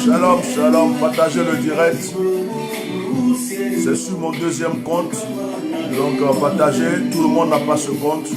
Shalom, shalom, partagez le direct. C'est sur mon deuxième compte. Donc partagez, tout le monde n'a pas ce compte.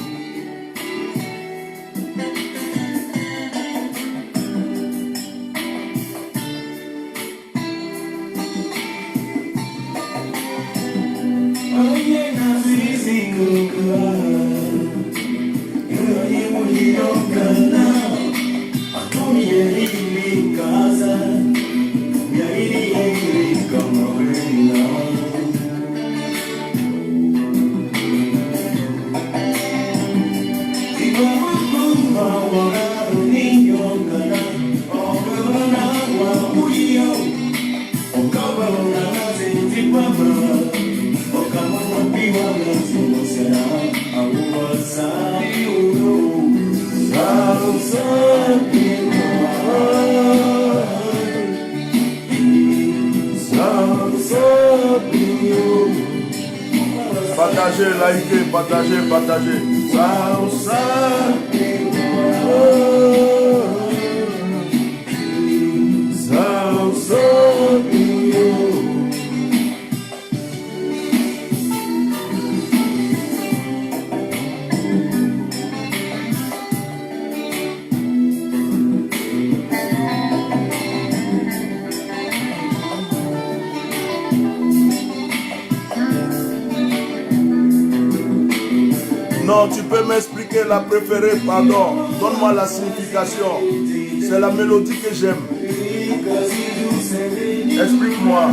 Partagez, likez, partagez, partagez. Non, tu peux m'expliquer la préférée, pardon. Donne-moi la signification. C'est la mélodie que j'aime. Explique-moi.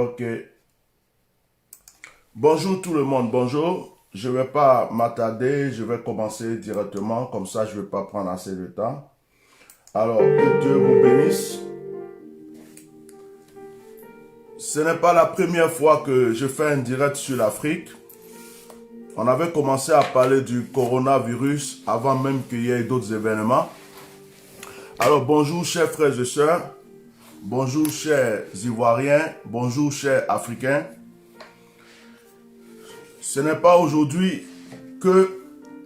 Ok. Bonjour tout le monde, bonjour. Je ne vais pas m'attarder, je vais commencer directement, comme ça je ne vais pas prendre assez de temps. Alors, que Dieu vous bénisse. Ce n'est pas la première fois que je fais un direct sur l'Afrique. On avait commencé à parler du coronavirus avant même qu'il y ait d'autres événements. Alors, bonjour chers frères et sœurs. Bonjour chers Ivoiriens, bonjour chers Africains. Ce n'est pas aujourd'hui que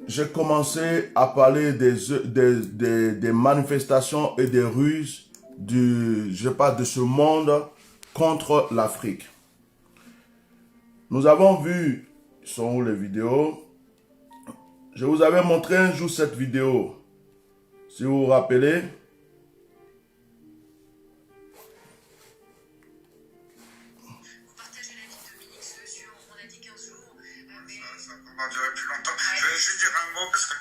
j'ai commencé à parler des manifestations et des ruses de ce monde contre l'Afrique. Nous avons vu, sont où les vidéos? Je vous avais montré un jour cette vidéo, si vous vous rappelez. Durer plus longtemps. Je vais juste dire un mot parce que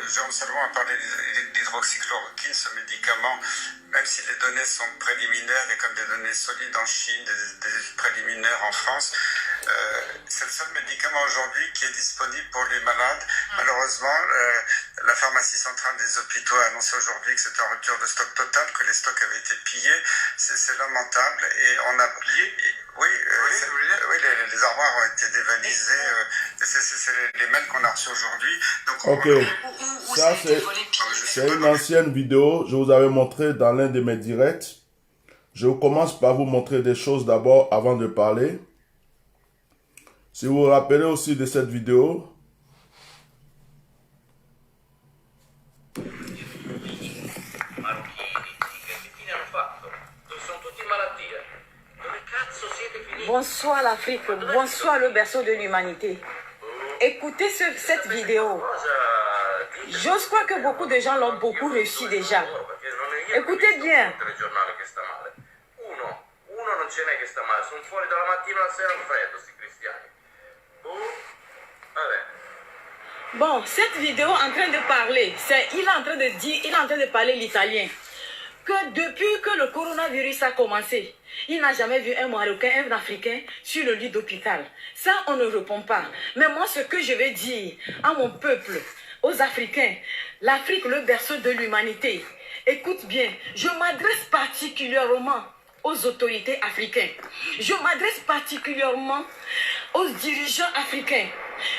Jérôme Salomon a parlé d'hydroxychloroquine, ce médicament, même si les données sont préliminaires, il y a comme des données solides en Chine, des préliminaires en France. C'est le seul médicament aujourd'hui qui est disponible pour les malades. Malheureusement, la pharmacie centrale des hôpitaux a annoncé aujourd'hui que c'était en rupture de stock total, que les stocks avaient été pillés. C'est lamentable. Et on a plié. Oui, les armoires ont été dévalisées. C'est les mails qu'on a reçus aujourd'hui. Ok, ça c'est une ancienne vidéo. Je vous avais montré dans l'un de mes directs. Je commence par vous montrer des choses d'abord avant de parler. Si vous vous rappelez aussi de cette vidéo. Bonsoir l'Afrique, bonsoir le berceau de l'humanité. Écoutez cette vidéo. J'ose croire que beaucoup de gens l'ont beaucoup reçu déjà. Écoutez bien. Bon, cette vidéo en train de parler, il est en train de parler l'italien. Que depuis que le coronavirus a commencé, il n'a jamais vu un Marocain, un Africain sur le lit d'hôpital. Ça, on ne répond pas. Mais moi, ce que je vais dire à mon peuple, aux Africains, l'Afrique, le berceau de l'humanité, écoute bien, je m'adresse particulièrement aux autorités africaines. Je m'adresse particulièrement aux dirigeants africains,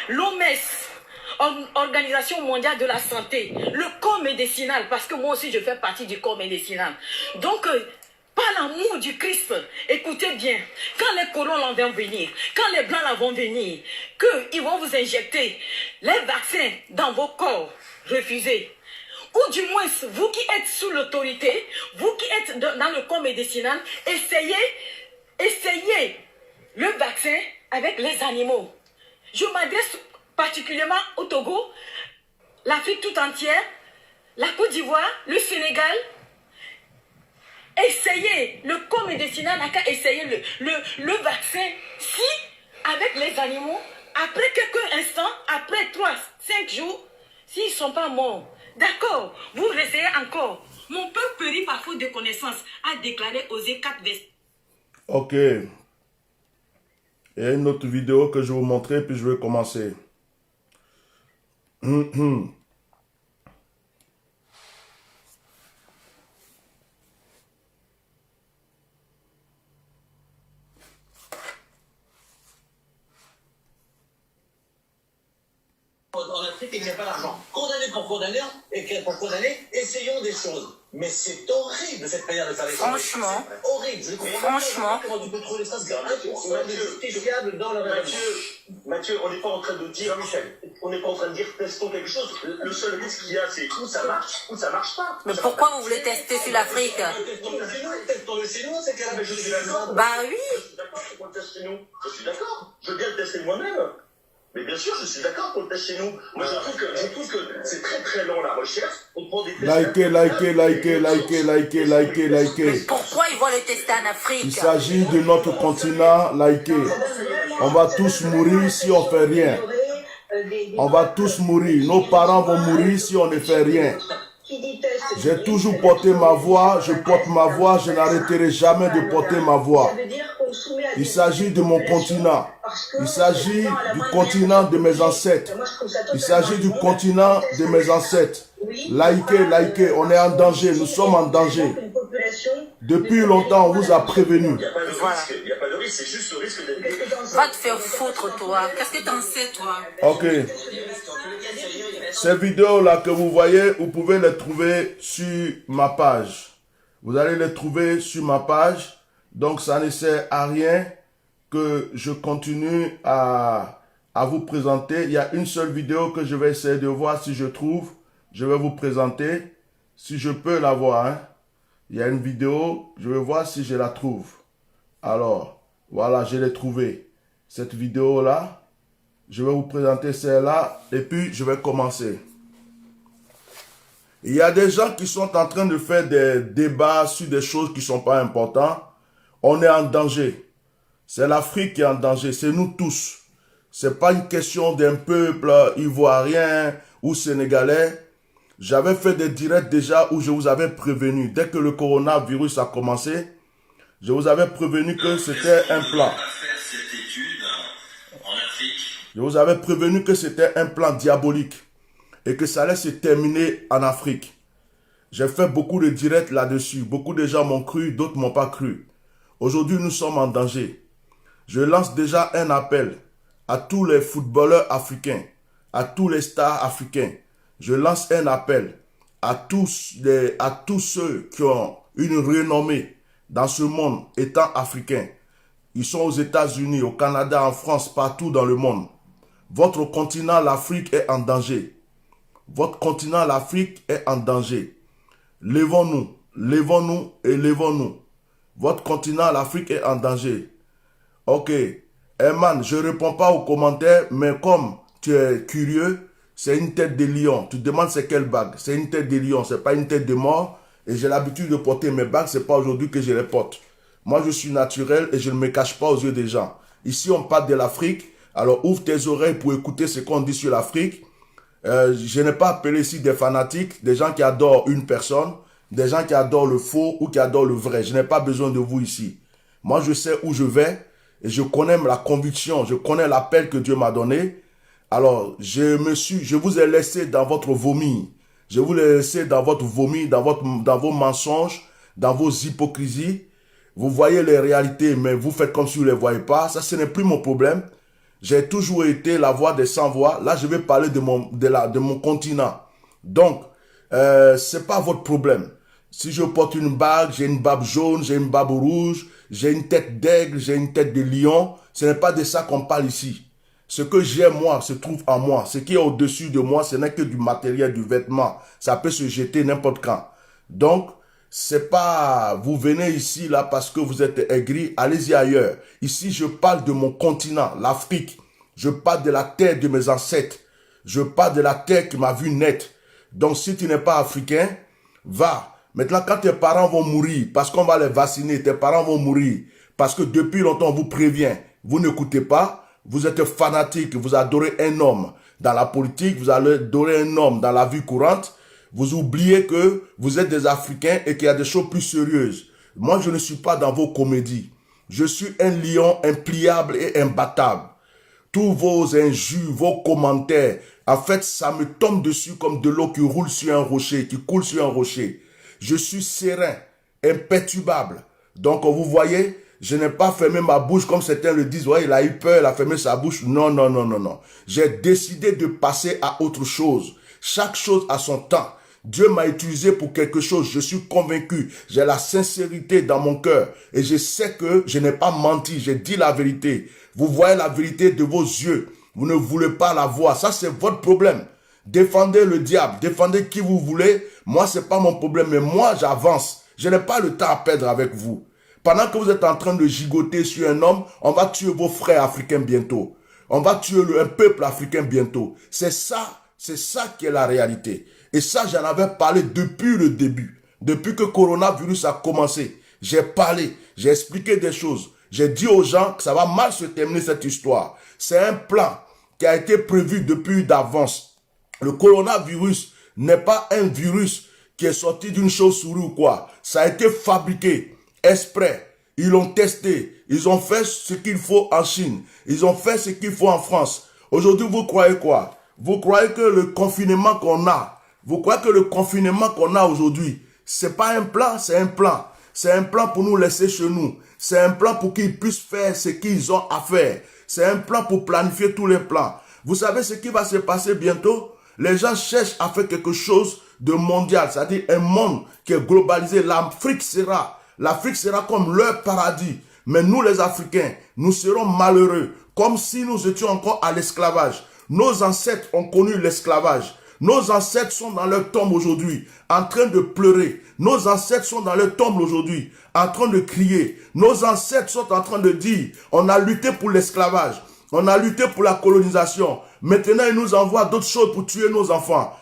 l'OMS, Organisation mondiale de la santé, le corps médicinal, parce que moi aussi je fais partie du corps médicinal. Donc, par l'amour du Christ, écoutez bien, quand les colons vont venir, quand les blancs là vont venir, qu'ils vont vous injecter les vaccins dans vos corps, refusez. Ou du moins, vous qui êtes sous l'autorité, vous qui êtes dans le corps médicinal, essayez le vaccin avec les animaux. Je m'adresse particulièrement au Togo, l'Afrique tout entière, la Côte d'Ivoire, le Sénégal. Essayez, le corps médicinal n'a qu'à essayer le vaccin. Si, avec les animaux, après quelques instants, après 3, 5 jours, s'ils ne sont pas morts, d'accord, vous réessayez encore. Mon peuple périt par faute de connaissance, a déclaré Osée 4, verset. Ok. Il y a une autre vidéo que je vais vous montrer, puis je vais commencer. En Afrique, il n'y a pas d'argent. Condamné pour condamner, et pour condamner, essayons des choses. Mais c'est horrible cette manière de faire les choses. Franchement. C'est horrible. Je comprends Franchement. pas comment tu peux trouver ça justifiable dans le Mathieu, on n'est pas en train de dire, Michel, on n'est pas en train de dire testons quelque chose. Le seul risque qu'il y a, c'est où ça marche ou ça marche pas. Mais pourquoi vous voulez tester sur l'Afrique? Testons-le chez nous, c'est qu'à la Je suis d'accord. Bah oui. Je suis d'accord pour le tester chez nous. Je suis d'accord. Je veux bien le tester moi-même. Mais bien sûr, je suis d'accord pour le tester chez nous. Moi, je trouve que c'est très très long la recherche. On prend des tests. Likez. Pourquoi ils vont le tester en Afrique? Il s'agit de notre continent, likez. On va tous mourir si on fait rien. On va tous mourir. Nos parents vont mourir si on ne fait rien. J'ai toujours porté ma voix, je porte ma voix, je n'arrêterai jamais de porter ma voix. Il s'agit de mon continent. Il s'agit du continent de mes ancêtres. Il s'agit du continent de mes ancêtres. Likez, on est en danger, nous sommes en danger. Depuis longtemps, on vous a prévenu. Il n'y a pas de risque, c'est juste le risque d'être... Va te faire foutre, toi. Qu'est-ce que t'en sais, toi? Ok. Ces vidéos-là que vous voyez, vous pouvez les trouver sur ma page. Vous allez les trouver sur ma page. Donc, ça ne sert à rien que je continue à vous présenter. Il y a une seule vidéo que je vais essayer de voir si je trouve. Je vais vous présenter. Si je peux la voir, hein. Il y a une vidéo, je vais voir si je la trouve. Alors, voilà, je l'ai trouvée. Cette vidéo-là, je vais vous présenter celle-là et puis je vais commencer. Il y a des gens qui sont en train de faire des débats sur des choses qui ne sont pas importantes. On est en danger. C'est l'Afrique qui est en danger, c'est nous tous. Ce n'est pas une question d'un peuple ivoirien ou sénégalais. J'avais fait des directs déjà où je vous avais prévenu. Dès que le coronavirus a commencé, je vous avais prévenu que c'était un plan. Je vous avais prévenu que c'était un plan diabolique et que ça allait se terminer en Afrique. J'ai fait beaucoup de directs là-dessus. Beaucoup de gens m'ont cru, d'autres ne m'ont pas cru. Aujourd'hui, nous sommes en danger. Je lance déjà un appel à tous les footballeurs africains, à tous les stars africains. Je lance un appel à tous ceux qui ont une renommée dans ce monde étant africains. Ils sont aux États-Unis, au Canada, en France, partout dans le monde. Votre continent, l'Afrique, est en danger. Votre continent, l'Afrique, est en danger. Lèvons-nous, lèvons-nous et lèvons-nous. Votre continent, l'Afrique, est en danger. Ok. Herman, je ne réponds pas aux commentaires, mais comme tu es curieux, c'est une tête de lion. Tu te demandes c'est quelle bague. C'est une tête de lion, c'est pas une tête de mort. Et j'ai l'habitude de porter mes bagues, c'est pas aujourd'hui que je les porte. Moi, je suis naturel et je ne me cache pas aux yeux des gens. Ici, on parle de l'Afrique. Alors, ouvre tes oreilles pour écouter ce qu'on dit sur l'Afrique. Je n'ai pas appelé ici des fanatiques, des gens qui adorent une personne, des gens qui adorent le faux ou qui adorent le vrai. Je n'ai pas besoin de vous ici. Moi, je sais où je vais et je connais la conviction, je connais l'appel que Dieu m'a donné. Alors, je vous ai laissé dans votre vomi. Je vous ai laissé dans votre vomi, dans vos mensonges, dans vos hypocrisies. Vous voyez les réalités, mais vous faites comme si vous ne les voyez pas. Ça, ce n'est plus mon problème. J'ai toujours été la voix des sans-voix. Là, je vais parler de mon continent. Donc, c'est pas votre problème. Si je porte une bague, j'ai une barbe jaune, j'ai une barbe rouge, j'ai une tête d'aigle, j'ai une tête de lion, ce n'est pas de ça qu'on parle ici. Ce que j'ai moi se trouve en moi. Ce qui est au-dessus de moi, ce n'est que du matériel, du vêtement. Ça peut se jeter n'importe quand. Donc, c'est pas, vous venez ici là parce que vous êtes aigri, allez-y ailleurs. Ici, je parle de mon continent, l'Afrique. Je parle de la terre de mes ancêtres. Je parle de la terre qui m'a vu naître. Donc, si tu n'es pas africain, va. Maintenant, quand tes parents vont mourir, parce qu'on va les vacciner, tes parents vont mourir, parce que depuis longtemps, on vous prévient, vous n'écoutez pas, vous êtes fanatique, vous adorez un homme dans la politique, vous adorez un homme dans la vie courante, vous oubliez que vous êtes des Africains et qu'il y a des choses plus sérieuses. Moi, je ne suis pas dans vos comédies. Je suis un lion impliable et imbattable. Tous vos injures, vos commentaires, en fait, ça me tombe dessus comme de l'eau qui roule sur un rocher, qui coule sur un rocher. Je suis serein, imperturbable. Donc, vous voyez, je n'ai pas fermé ma bouche comme certains le disent. Ouais, il a eu peur, il a fermé sa bouche. Non, non, non, non, non. J'ai décidé de passer à autre chose. Chaque chose a son temps. Dieu m'a utilisé pour quelque chose. Je suis convaincu. J'ai la sincérité dans mon cœur. Et je sais que je n'ai pas menti. J'ai dit la vérité. Vous voyez la vérité de vos yeux. Vous ne voulez pas la voir. Ça, c'est votre problème. Défendez le diable. Défendez qui vous voulez. Moi, c'est pas mon problème. Mais moi, j'avance. Je n'ai pas le temps à perdre avec vous. Pendant que vous êtes en train de gigoter sur un homme, on va tuer vos frères africains bientôt. On va tuer un peuple africain bientôt. C'est ça qui est la réalité. Et ça, j'en avais parlé depuis le début. Depuis que le coronavirus a commencé. J'ai parlé, j'ai expliqué des choses. J'ai dit aux gens que ça va mal se terminer cette histoire. C'est un plan qui a été prévu depuis d'avance. Le coronavirus n'est pas un virus qui est sorti d'une chauve-souris ou quoi. Ça a été fabriqué exprès. Ils l'ont testé. Ils ont fait ce qu'il faut en Chine. Ils ont fait ce qu'il faut en France. Aujourd'hui, vous croyez quoi? Vous croyez que le confinement qu'on a, aujourd'hui, c'est pas un plan, c'est un plan. C'est un plan pour nous laisser chez nous. C'est un plan pour qu'ils puissent faire ce qu'ils ont à faire. C'est un plan pour planifier tous les plans. Vous savez ce qui va se passer bientôt? Les gens cherchent à faire quelque chose de mondial, c'est-à-dire un monde qui est globalisé. L'Afrique sera comme leur paradis. Mais nous, les Africains, nous serons malheureux, comme si nous étions encore à l'esclavage. Nos ancêtres ont connu l'esclavage. Nos ancêtres sont dans leur tombe aujourd'hui, en train de pleurer. Nos ancêtres sont dans leur tombe aujourd'hui, en train de crier. Nos ancêtres sont en train de dire, on a lutté pour l'esclavage. On a lutté pour la colonisation. Maintenant, ils nous envoient d'autres choses pour tuer nos enfants.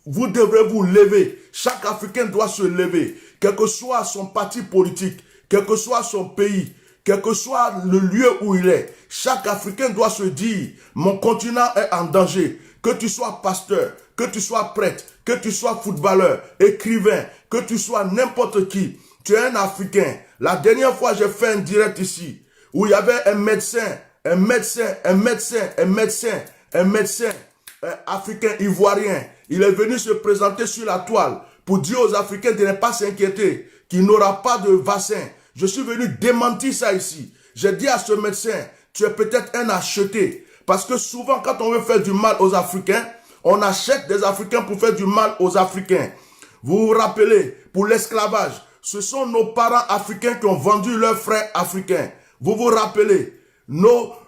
Vous devrez vous lever. Chaque Africain doit se lever. Quel que soit son parti politique, quel que soit son pays, quel que soit le lieu où il est, chaque Africain doit se dire, mon continent est en danger. Que tu sois pasteur, que tu sois prêtre, que tu sois footballeur, écrivain, que tu sois n'importe qui, tu es un Africain. La dernière fois, j'ai fait un direct ici, où il y avait un médecin africain ivoirien. Il est venu se présenter sur la toile pour dire aux Africains de ne pas s'inquiéter, qu'il n'aura pas de vaccin. Je suis venu démentir ça ici. J'ai dit à ce médecin, tu es peut-être un acheté. Parce que souvent, quand on veut faire du mal aux Africains, on achète des Africains pour faire du mal aux Africains. Vous vous rappelez, pour l'esclavage, ce sont nos parents africains qui ont vendu leurs frères africains. Vous vous rappelez,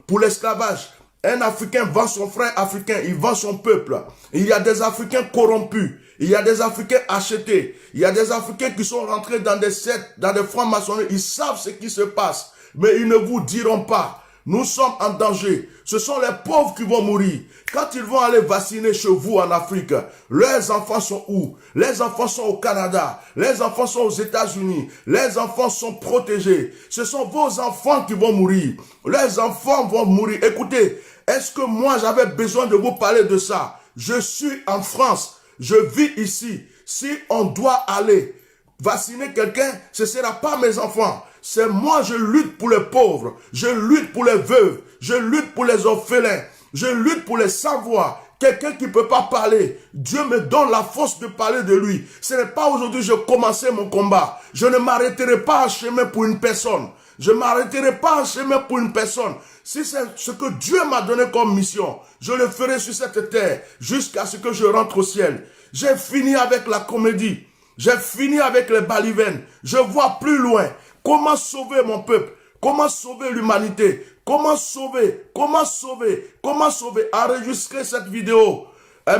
pour l'esclavage, un Africain vend son frère africain, il vend son peuple. Il y a des Africains corrompus, il y a des Africains achetés, il y a des Africains qui sont rentrés dans des sectes, dans des francs-maçonneries, ils savent ce qui se passe, mais ils ne vous diront pas. Nous sommes en danger. Ce sont les pauvres qui vont mourir. Quand ils vont aller vacciner chez vous en Afrique, leurs enfants sont où? Les enfants sont au Canada. Les enfants sont aux États-Unis. Les enfants sont protégés. Ce sont vos enfants qui vont mourir. Les enfants vont mourir. Écoutez, est-ce que moi j'avais besoin de vous parler de ça? Je suis en France. Je vis ici. Si on doit aller vacciner quelqu'un, ce ne sera pas mes enfants. C'est moi, je lutte pour les pauvres, je lutte pour les veuves, je lutte pour les orphelins, je lutte pour les sans-voix. Quelqu'un qui ne peut pas parler, Dieu me donne la force de parler de lui. Ce n'est pas aujourd'hui que je commençais mon combat. Je ne m'arrêterai pas en chemin pour une personne. Je ne m'arrêterai pas en chemin pour une personne. Si c'est ce que Dieu m'a donné comme mission, je le ferai sur cette terre jusqu'à ce que je rentre au ciel. J'ai fini avec la comédie. J'ai fini avec les balivernes. Je vois plus loin. Comment sauver mon peuple? Comment sauver l'humanité? Comment sauver? Comment sauver? Comment sauver? Enregistrez cette vidéo.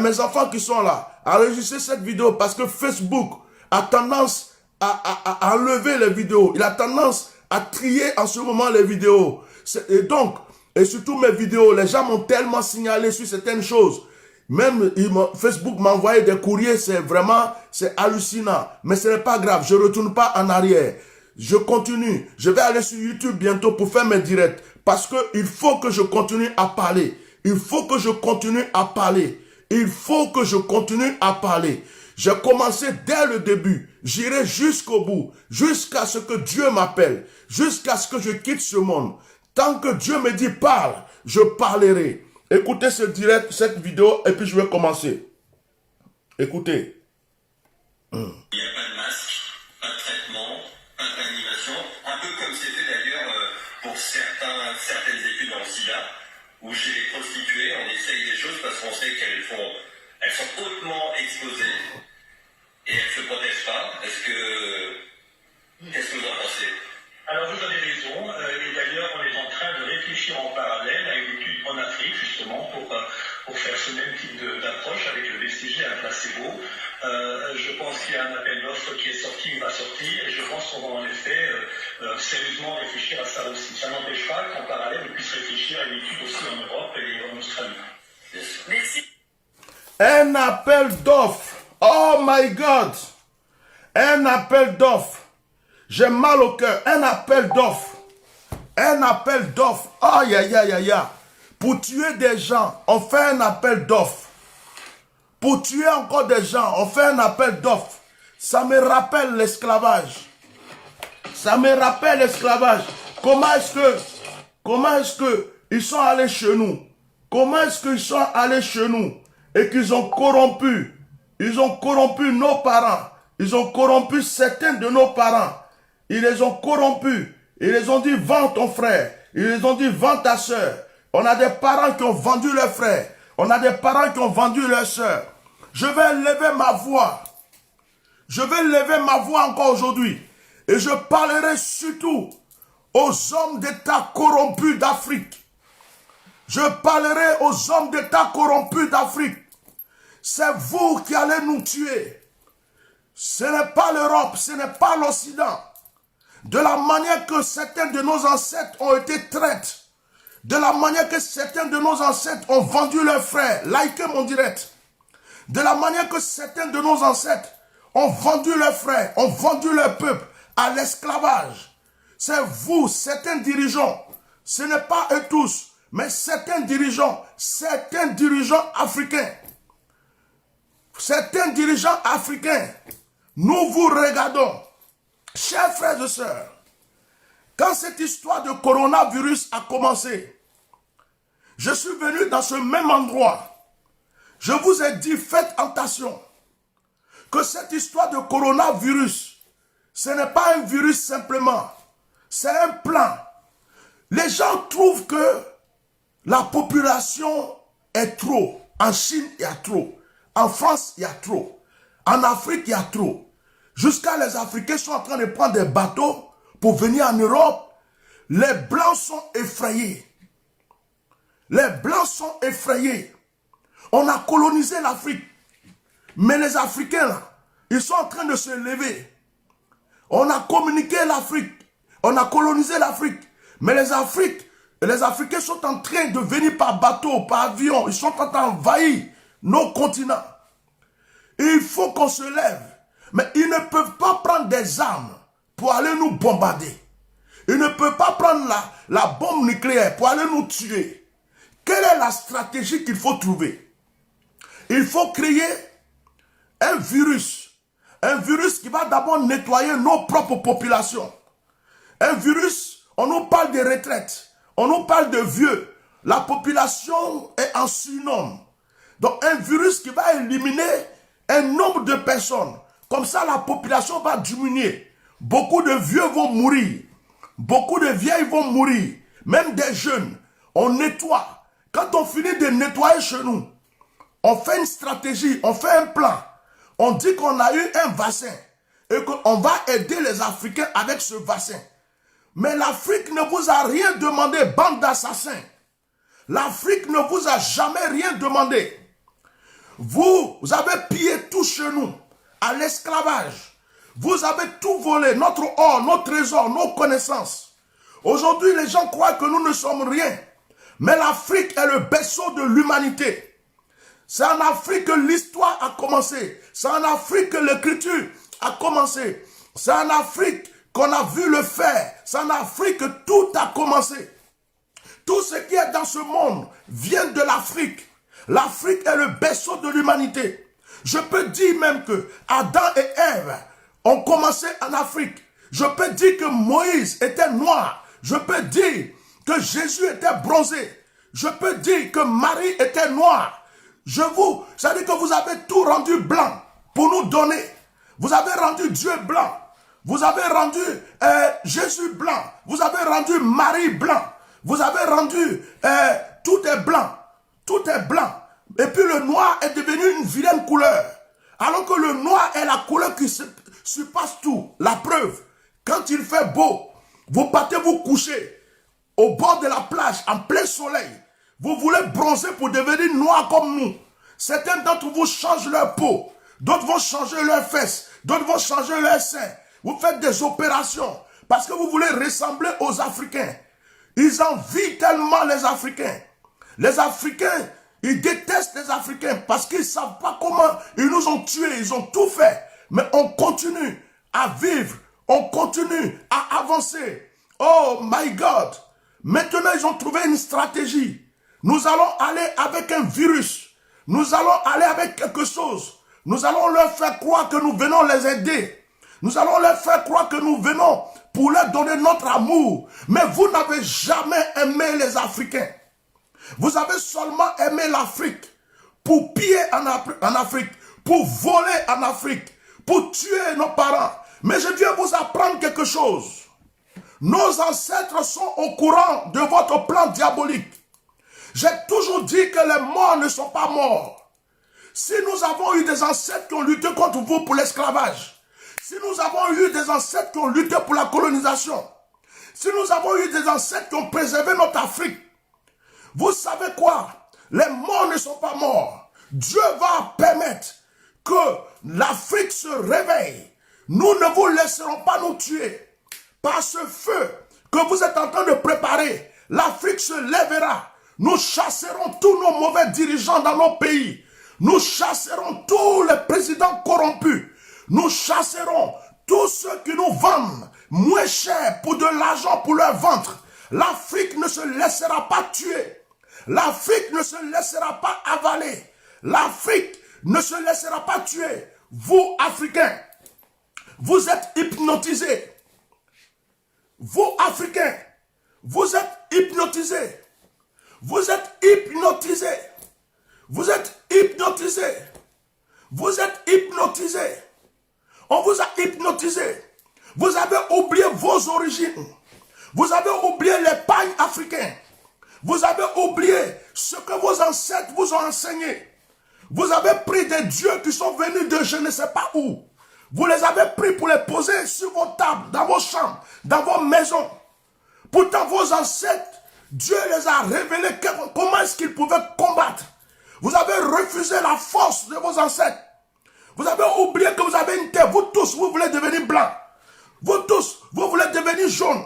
Mes enfants qui sont là, enregistrez cette vidéo parce que Facebook a tendance à enlever les vidéos. Il a tendance à trier en ce moment les vidéos. Et donc, et surtout mes vidéos, les gens m'ont tellement signalé sur certaines choses. Même Facebook m'a envoyé des courriers, c'est hallucinant. Mais ce n'est pas grave, je ne retourne pas en arrière. Je continue. Je vais aller sur YouTube bientôt pour faire mes directs. Parce qu'il faut que je continue à parler. Il faut que je continue à parler. Il faut que je continue à parler. J'ai commencé dès le début. J'irai jusqu'au bout. Jusqu'à ce que Dieu m'appelle. Jusqu'à ce que je quitte ce monde. Tant que Dieu me dit parle, je parlerai. Écoutez ce direct, cette vidéo, et puis je vais commencer. Écoutez. Il n'y a pas de masque, pas de traitement, pas d'animation. Un peu comme c'est fait d'ailleurs pour certaines études dans le SIDA, où chez les prostituées, on essaye des choses parce qu'on sait qu'elles sont hautement exposées et elles ne se protègent pas. Qu'est-ce que vous en pensez? Alors vous avez raison, et d'ailleurs on est en train de réfléchir en parallèle à une étude en Afrique justement pour faire ce même type d'approche avec le BCG, un placebo. Je pense qu'il y a un appel d'offres qui est sorti, il va sortir, et je pense qu'on va en effet sérieusement réfléchir à ça aussi. Ça n'empêche pas qu'en parallèle on puisse réfléchir à une étude aussi en Europe et en Australie. Merci. Un appel d'offres. Oh my God. Un appel d'offres. J'ai mal au cœur. Un appel d'offres. Un appel d'offres. Aïe, aïe, aïe, aïe, aïe. Pour tuer des gens, on fait un appel d'offres. Pour tuer encore des gens, on fait un appel d'offres. Ça me rappelle l'esclavage. Ça me rappelle l'esclavage. Comment est-ce que ils sont allés chez nous? Comment est-ce qu'ils sont allés chez nous et qu'ils ont corrompu? Ils ont corrompu nos parents. Ils ont corrompu certains de nos parents. Ils les ont corrompus. Ils les ont dit, vends ton frère. Ils les ont dit, vends ta soeur. On a des parents qui ont vendu leurs frères. On a des parents qui ont vendu leurs soeurs. Je vais lever ma voix. Je vais lever ma voix encore aujourd'hui. Et je parlerai surtout aux hommes d'État corrompus d'Afrique. Je parlerai aux hommes d'État corrompus d'Afrique. C'est vous qui allez nous tuer. Ce n'est pas l'Europe, ce n'est pas l'Occident. De la manière que certains de nos ancêtres ont été traités, de la manière que certains de nos ancêtres ont vendu leurs frères, likez mon direct, de la manière que certains de nos ancêtres ont vendu leurs frères, ont vendu leur peuple à l'esclavage. C'est vous, certains dirigeants, ce n'est pas eux tous, mais certains dirigeants africains, nous vous regardons. Chers frères et sœurs, quand cette histoire de coronavirus a commencé, je suis venu dans ce même endroit. Je vous ai dit, faites attention, que cette histoire de coronavirus, ce n'est pas un virus simplement, c'est un plan. Les gens trouvent que la population est trop. En Chine, il y a trop. En France, il y a trop. En Afrique, il y a trop. Jusqu'à les Africains sont en train de prendre des bateaux pour venir en Europe. Les Blancs sont effrayés. Les Blancs sont effrayés. On a colonisé l'Afrique. Mais les Africains, là, ils sont en train de se lever. On a communiqué l'Afrique. On a colonisé l'Afrique. Mais les Africains sont en train de venir par bateau, par avion. Ils sont en train d'envahir nos continents. Et il faut qu'on se lève. Mais ils ne peuvent pas prendre des armes pour aller nous bombarder. Ils ne peuvent pas prendre la bombe nucléaire pour aller nous tuer. Quelle est la stratégie qu'il faut trouver? Il faut créer un virus. Un virus qui va d'abord nettoyer nos propres populations. Un virus, on nous parle de retraite. On nous parle de vieux. La population est en surnombre. Donc un virus qui va éliminer un nombre de personnes. Comme ça, la population va diminuer. Beaucoup de vieux vont mourir. Beaucoup de vieilles vont mourir, même des jeunes. On nettoie. Quand on finit de nettoyer chez nous, on fait une stratégie, on fait un plan. On dit qu'on a eu un vaccin et qu'on va aider les Africains avec ce vaccin. Mais l'Afrique ne vous a rien demandé, bande d'assassins. L'Afrique ne vous a jamais rien demandé. Vous avez pillé tout chez nous, à l'esclavage. Vous avez tout volé, notre or, nos trésors, nos connaissances. Aujourd'hui, les gens croient que nous ne sommes rien. Mais l'Afrique est le berceau de l'humanité. C'est en Afrique que l'histoire a commencé. C'est en Afrique que l'écriture a commencé. C'est en Afrique qu'on a vu le faire. C'est en Afrique que tout a commencé. Tout ce qui est dans ce monde vient de l'Afrique. L'Afrique est le berceau de l'humanité. Je peux dire même que Adam et Ève ont commencé en Afrique. Je peux dire que Moïse était noir. Je peux dire que Jésus était bronzé. Je peux dire que Marie était noire. Ça dit que vous avez tout rendu blanc pour nous donner. Vous avez rendu Dieu blanc. Vous avez rendu Jésus blanc. Vous avez rendu Marie blanc. Vous avez rendu tout est blanc. Tout est blanc. Et puis le noir est devenu une vilaine couleur. Alors que le noir est la couleur qui surpasse tout. La preuve, quand il fait beau, vous partez vous coucher au bord de la plage en plein soleil. Vous voulez bronzer pour devenir noir comme nous. Certains d'entre vous changent leur peau. D'autres vont changer leurs fesses. D'autres vont changer leurs seins. Vous faites des opérations parce que vous voulez ressembler aux Africains. Ils envient tellement les Africains. Les Africains, ils détestent les Africains parce qu'ils ne savent pas comment ils nous ont tués. Ils ont tout fait. Mais on continue à vivre. On continue à avancer. Oh my God. Maintenant, ils ont trouvé une stratégie. Nous allons aller avec un virus. Nous allons aller avec quelque chose. Nous allons leur faire croire que nous venons les aider. Nous allons leur faire croire que nous venons pour leur donner notre amour. Mais vous n'avez jamais aimé les Africains. Vous avez seulement aimé l'Afrique. Pour piller en Afrique. Pour voler en Afrique. Pour tuer nos parents. Mais je viens vous apprendre quelque chose. Nos ancêtres sont au courant de votre plan diabolique. J'ai toujours dit que les morts ne sont pas morts. Si nous avons eu des ancêtres qui ont lutté contre vous pour l'esclavage, si nous avons eu des ancêtres qui ont lutté pour la colonisation, si nous avons eu des ancêtres qui ont préservé notre Afrique, vous savez quoi? Les morts ne sont pas morts. Dieu va permettre que l'Afrique se réveille. Nous ne vous laisserons pas nous tuer. Par ce feu que vous êtes en train de préparer, l'Afrique se lèvera. Nous chasserons tous nos mauvais dirigeants dans nos pays. Nous chasserons tous les présidents corrompus. Nous chasserons tous ceux qui nous vendent moins cher pour de l'argent pour leur ventre. L'Afrique ne se laissera pas tuer. L'Afrique ne se laissera pas avaler. L'Afrique ne se laissera pas tuer. Vous, Africains, vous êtes hypnotisés. Vous, Africains, vous êtes hypnotisés. Vous êtes hypnotisés. Vous êtes hypnotisés. Vous êtes hypnotisés. On vous a hypnotisé. Vous avez oublié vos origines. Vous avez oublié les pagnes africains. Vous avez oublié ce que vos ancêtres vous ont enseigné. Vous avez pris des dieux qui sont venus de je ne sais pas où. Vous les avez pris pour les poser sur vos tables, dans vos chambres, dans vos maisons. Pourtant, vos ancêtres, Dieu les a révélés comment est-ce qu'ils pouvaient combattre. Vous avez refusé la force de vos ancêtres. Vous avez oublié que vous avez une terre. Vous tous, vous voulez devenir blanc. Vous tous, vous voulez devenir jaune.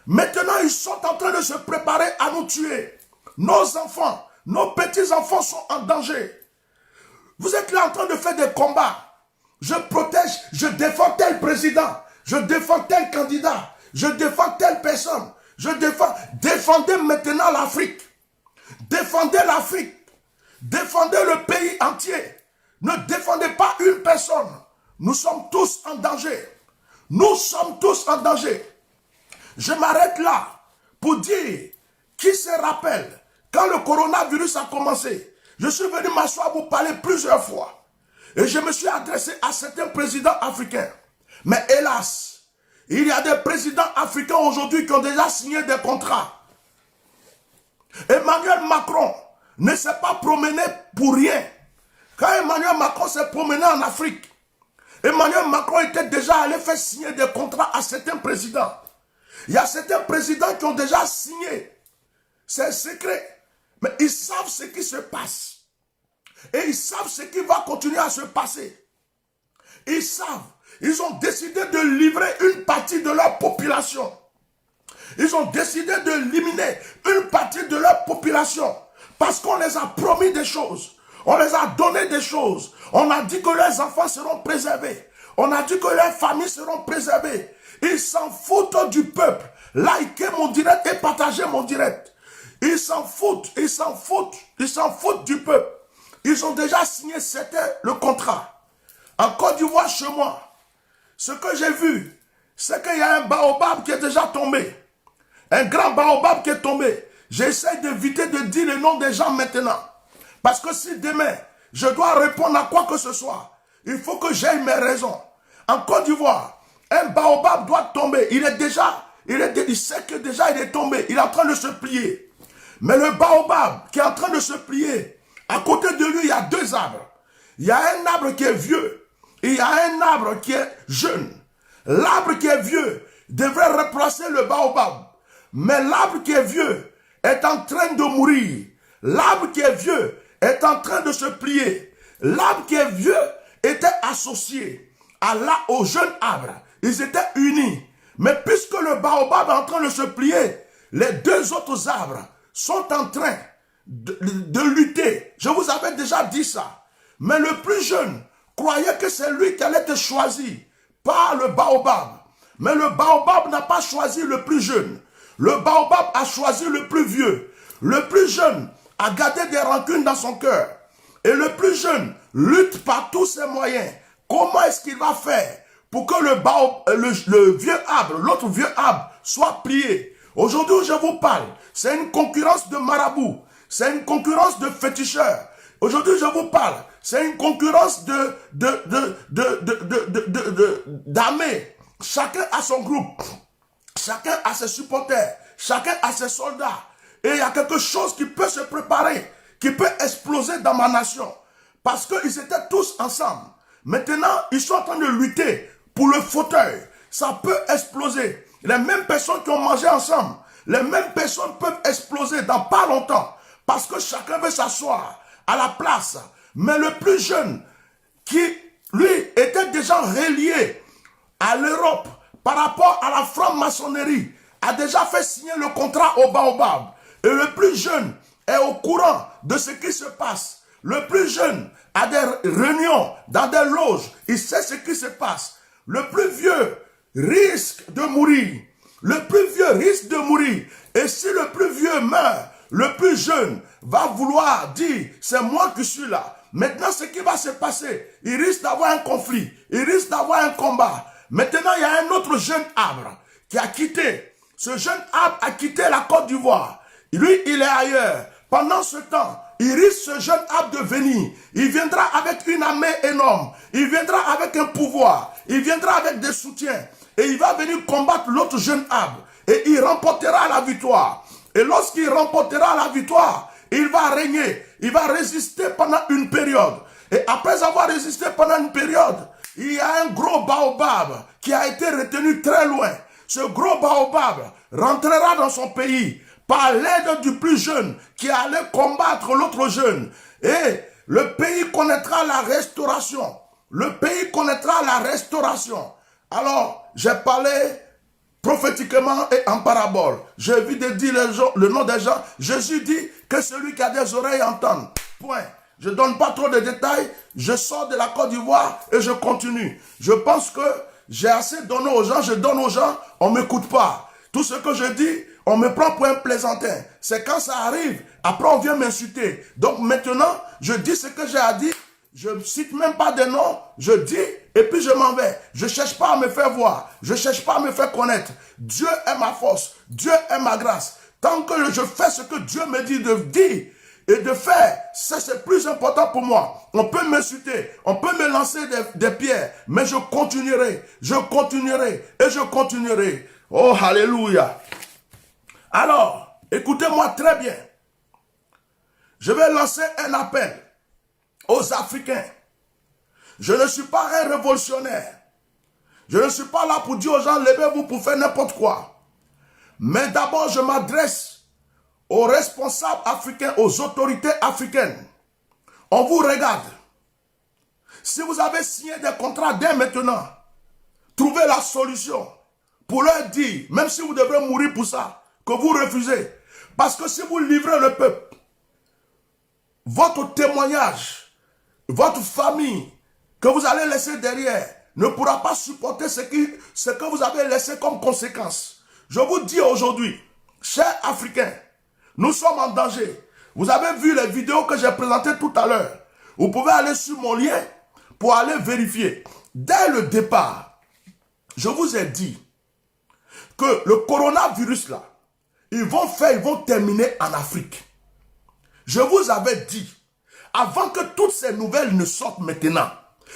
Maintenant, ils sont en train de se préparer à nous tuer. Nos enfants, nos petits-enfants sont en danger. Vous êtes là en train de faire des combats. Je protège, je défends tel président. Je défends tel candidat. Je défends telle personne. Je défends. Défendez maintenant l'Afrique. Défendez l'Afrique. Défendez le pays entier. Ne défendez pas une personne. Nous sommes tous en danger. Nous sommes tous en danger. Je m'arrête là pour dire, qui se rappelle, quand le coronavirus a commencé, je suis venu m'asseoir vous parler plusieurs fois. Et je me suis adressé à certains présidents africains. Mais hélas, Il y a des présidents africains aujourd'hui qui ont déjà signé des contrats. Emmanuel Macron ne s'est pas promené pour rien. Quand Emmanuel Macron s'est promené en Afrique, Emmanuel Macron était déjà allé faire signer des contrats à certains présidents. Il y a certains présidents qui ont déjà signé. C'est secret. Mais ils savent ce qui se passe. Et ils savent ce qui va continuer à se passer. Ils savent. Ils ont décidé de livrer une partie de leur population. Ils ont décidé d'éliminer une partie de leur population. Parce qu'on les a promis des choses. On les a donné des choses. On a dit que leurs enfants seront préservés. On a dit que leurs familles seront préservées. Ils s'en foutent du peuple. Likez mon direct et partagez mon direct. Ils s'en foutent. Ils s'en foutent. Ils s'en foutent du peuple. Ils ont déjà signé le contrat. En Côte d'Ivoire, chez moi, ce que j'ai vu, c'est qu'il y a un baobab qui est déjà tombé. Un grand baobab qui est tombé. J'essaie d'éviter de dire le nom des gens maintenant. Parce que si demain, je dois répondre à quoi que ce soit, il faut que j'aie mes raisons. En Côte d'Ivoire, un baobab doit tomber. Il sait que déjà il est tombé. Il est en train de se plier. Mais le baobab qui est en train de se plier, à côté de lui, il y a deux arbres. Il y a un arbre qui est vieux. Et il y a un arbre qui est jeune. L'arbre qui est vieux devrait remplacer le baobab. Mais l'arbre qui est vieux est en train de mourir. L'arbre qui est vieux est en train de se plier. L'arbre qui est vieux était associé au jeune arbre. Ils étaient unis. Mais puisque le baobab est en train de se plier, les deux autres arbres sont en train de lutter. Je vous avais déjà dit ça. Mais le plus jeune croyait que c'est lui qui allait être choisi par le baobab. Mais le baobab n'a pas choisi le plus jeune. Le baobab a choisi le plus vieux. Le plus jeune a gardé des rancunes dans son cœur. Et le plus jeune lutte par tous ses moyens. Comment est-ce qu'il va faire pour que le vieux arbre, l'autre vieux arbre, soit plié? Aujourd'hui où je vous parle, c'est une concurrence de marabouts. C'est une concurrence de féticheurs. Aujourd'hui je vous parle, c'est une concurrence d'armées. Chacun a son groupe. Chacun a ses supporters. Chacun a ses soldats. Et il y a quelque chose qui peut se préparer, qui peut exploser dans ma nation. Parce qu'ils étaient tous ensemble. Maintenant, ils sont en train de lutter pour le fauteuil. Ça peut exploser. Les mêmes personnes qui ont mangé ensemble, les mêmes personnes peuvent exploser dans pas longtemps. Parce que chacun veut s'asseoir à la place. Mais le plus jeune, qui, lui, était déjà relié à l'Europe par rapport à la franc-maçonnerie, a déjà fait signer le contrat au baobab. Et le plus jeune est au courant de ce qui se passe. Le plus jeune a des réunions dans des loges. Il sait ce qui se passe. Le plus vieux risque de mourir. Le plus vieux risque de mourir. Et si le plus vieux meurt, le plus jeune va vouloir dire, c'est moi qui suis là. Maintenant, ce qui va se passer, il risque d'avoir un conflit. Il risque d'avoir un combat. Maintenant, il y a un autre jeune arbre qui a quitté. Ce jeune arbre a quitté la Côte d'Ivoire. Lui, il est ailleurs. Pendant ce temps, il risque ce jeune arbre de venir. Il viendra avec une armée énorme. Il viendra avec un pouvoir. Il viendra avec des soutiens. Et il va venir combattre l'autre jeune arbre. Et il remportera la victoire. Et lorsqu'il remportera la victoire, il va régner. Il va résister pendant une période. Et après avoir résisté pendant une période, il y a un gros baobab qui a été retenu très loin. Ce gros baobab rentrera dans son pays par l'aide du plus jeune qui allait combattre l'autre jeune. Et le pays connaîtra la restauration. Le pays connaîtra la restauration. Alors, j'ai parlé prophétiquement et en parabole. J'ai vu de dire le nom des gens. Jésus dit que celui qui a des oreilles entende. Point. Je ne donne pas trop de détails. Je sors de la Côte d'Ivoire et je continue. Je pense que j'ai assez donné aux gens. Je donne aux gens, on ne m'écoute pas. Tout ce que je dis, on me prend pour un plaisantin. C'est quand ça arrive, après on vient m'insulter. Donc maintenant, je dis ce que j'ai à dire. Je ne cite même pas de nom. Je dis et puis je m'en vais. Je ne cherche pas à me faire voir. Je ne cherche pas à me faire connaître. Dieu est ma force. Dieu est ma grâce. Tant que je fais ce que Dieu me dit de dire, et de faire, ça c'est plus important pour moi. On peut m'insulter, on peut me lancer des pierres, mais je continuerai et je continuerai. Oh, alléluia. Alors, écoutez-moi très bien. Je vais lancer un appel aux Africains. Je ne suis pas un révolutionnaire. Je ne suis pas là pour dire aux gens, levez-vous pour faire n'importe quoi. Mais d'abord, je m'adresse aux responsables africains, aux autorités africaines. On vous regarde. Si vous avez signé des contrats dès maintenant, trouvez la solution pour leur dire, même si vous devrez mourir pour ça, que vous refusez. Parce que si vous livrez le peuple, votre témoignage, votre famille que vous allez laisser derrière ne pourra pas supporter ce que vous avez laissé comme conséquence. Je vous dis aujourd'hui, chers Africains, nous sommes en danger. Vous avez vu les vidéos que j'ai présentées tout à l'heure. Vous pouvez aller sur mon lien pour aller vérifier. Dès le départ, je vous ai dit que le coronavirus là, ils vont terminer en Afrique. Je vous avais dit, avant que toutes ces nouvelles ne sortent maintenant,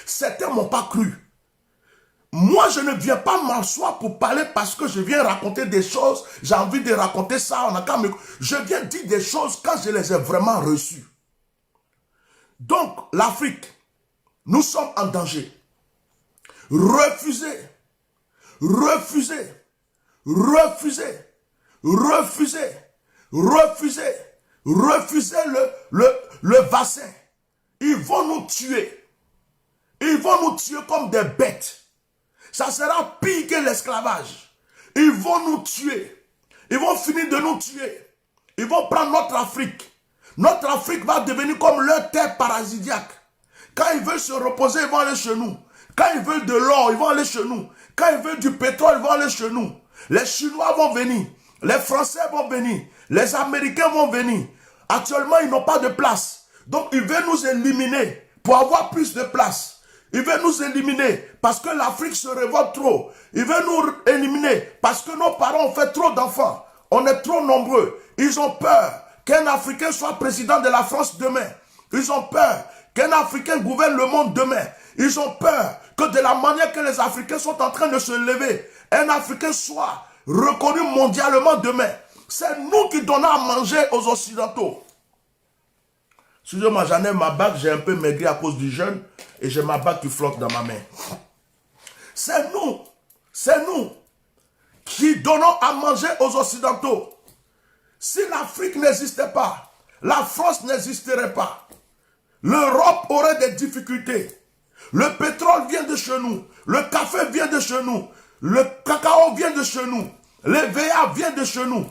certains m'ont pas cru. Moi, je ne viens pas m'asseoir pour parler parce que je viens raconter des choses. J'ai envie de raconter ça. Je viens dire des choses quand je les ai vraiment reçues. Donc, l'Afrique, nous sommes en danger. Refusez le vaccin. Ils vont nous tuer. Ils vont nous tuer comme des bêtes. Ça sera pire que l'esclavage. Ils vont nous tuer. Ils vont finir de nous tuer. Ils vont prendre notre Afrique. Notre Afrique va devenir comme leur terre parasitiaque. Quand ils veulent se reposer, ils vont aller chez nous. Quand ils veulent de l'or, ils vont aller chez nous. Quand ils veulent du pétrole, ils vont aller chez nous. Les Chinois vont venir. Les Français vont venir. Les Américains vont venir. Actuellement, ils n'ont pas de place. Donc, ils veulent nous éliminer pour avoir plus de place. Ils veulent nous éliminer parce que l'Afrique se révolte trop. Ils veulent nous éliminer parce que nos parents ont fait trop d'enfants. On est trop nombreux. Ils ont peur qu'un Africain soit président de la France demain. Ils ont peur qu'un Africain gouverne le monde demain. Ils ont peur que de la manière que les Africains sont en train de se lever, un Africain soit reconnu mondialement demain. C'est nous qui donnons à manger aux Occidentaux. Excusez-moi, j'en ai ma bague, j'ai un peu maigri à cause du jeûne et j'ai ma bague qui flotte dans ma main. C'est nous qui donnons à manger aux Occidentaux. Si l'Afrique n'existait pas, la France n'existerait pas. L'Europe aurait des difficultés. Le pétrole vient de chez nous, le café vient de chez nous, le cacao vient de chez nous, le VA vient de chez nous,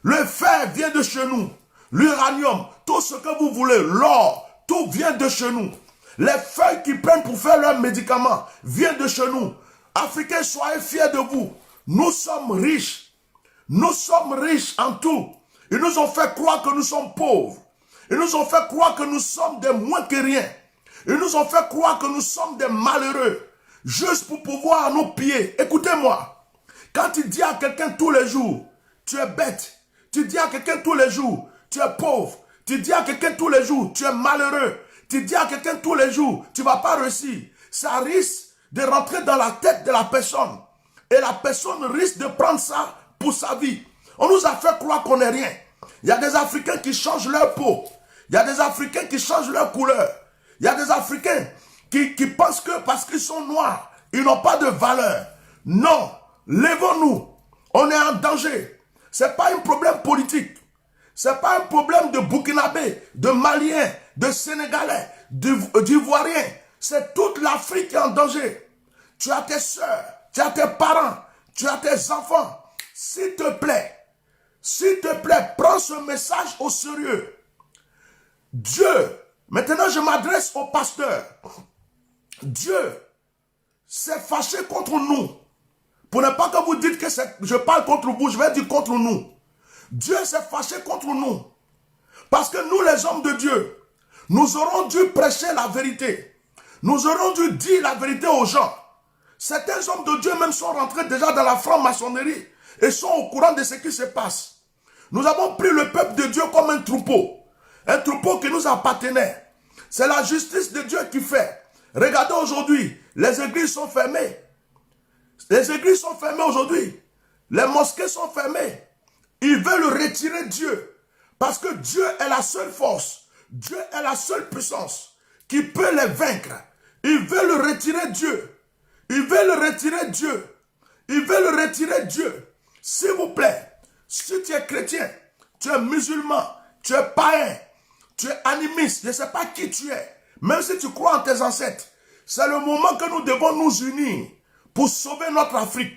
le fer vient de chez nous. L'uranium, tout ce que vous voulez, l'or, tout vient de chez nous. Les feuilles qu'ils prennent pour faire leurs médicaments viennent de chez nous. Africains, soyez fiers de vous. Nous sommes riches. Nous sommes riches en tout. Ils nous ont fait croire que nous sommes pauvres. Ils nous ont fait croire que nous sommes des moins que rien. Ils nous ont fait croire que nous sommes des malheureux. Juste pour pouvoir nous piller. Écoutez-moi. Quand tu dis à quelqu'un tous les jours, tu es bête. Tu dis à quelqu'un tous les jours, tu es pauvre. Tu dis à quelqu'un tous les jours, tu es malheureux. Tu dis à quelqu'un tous les jours, tu ne vas pas réussir. Ça risque de rentrer dans la tête de la personne. Et la personne risque de prendre ça pour sa vie. On nous a fait croire qu'on n'est rien. Il y a des Africains qui changent leur peau. Il y a des Africains qui changent leur couleur. Il y a des Africains qui pensent que parce qu'ils sont noirs, ils n'ont pas de valeur. Non, lèvons-nous. On est en danger. Ce n'est pas un problème politique. Ce n'est pas un problème de Burkinabé, de Maliens, de Sénégalais, d'Ivoiriens. C'est toute l'Afrique qui est en danger. Tu as tes soeurs, tu as tes parents, tu as tes enfants. S'il te plaît, prends ce message au sérieux. Dieu, maintenant je m'adresse au pasteur. Dieu s'est fâché contre nous. Pour ne pas que vous dites que je parle contre vous, je vais dire contre nous. Dieu s'est fâché contre nous. Parce que nous, les hommes de Dieu, nous aurons dû prêcher la vérité. Nous aurons dû dire la vérité aux gens. Certains hommes de Dieu même sont rentrés déjà dans la franc-maçonnerie et sont au courant de ce qui se passe. Nous avons pris le peuple de Dieu comme un troupeau. un troupeau qui nous appartenait. C'est la justice de Dieu qui fait. Regardez aujourd'hui, les églises sont fermées. Les églises sont fermées aujourd'hui. Les mosquées sont fermées. Ils veulent retirer Dieu. Parce que Dieu est la seule force. Dieu est la seule puissance qui peut les vaincre. Ils veulent retirer Dieu. Ils veulent retirer Dieu. Ils veulent retirer Dieu. S'il vous plaît, si tu es chrétien, tu es musulman, tu es païen, tu es animiste, je ne sais pas qui tu es, même si tu crois en tes ancêtres, c'est le moment que nous devons nous unir pour sauver notre Afrique.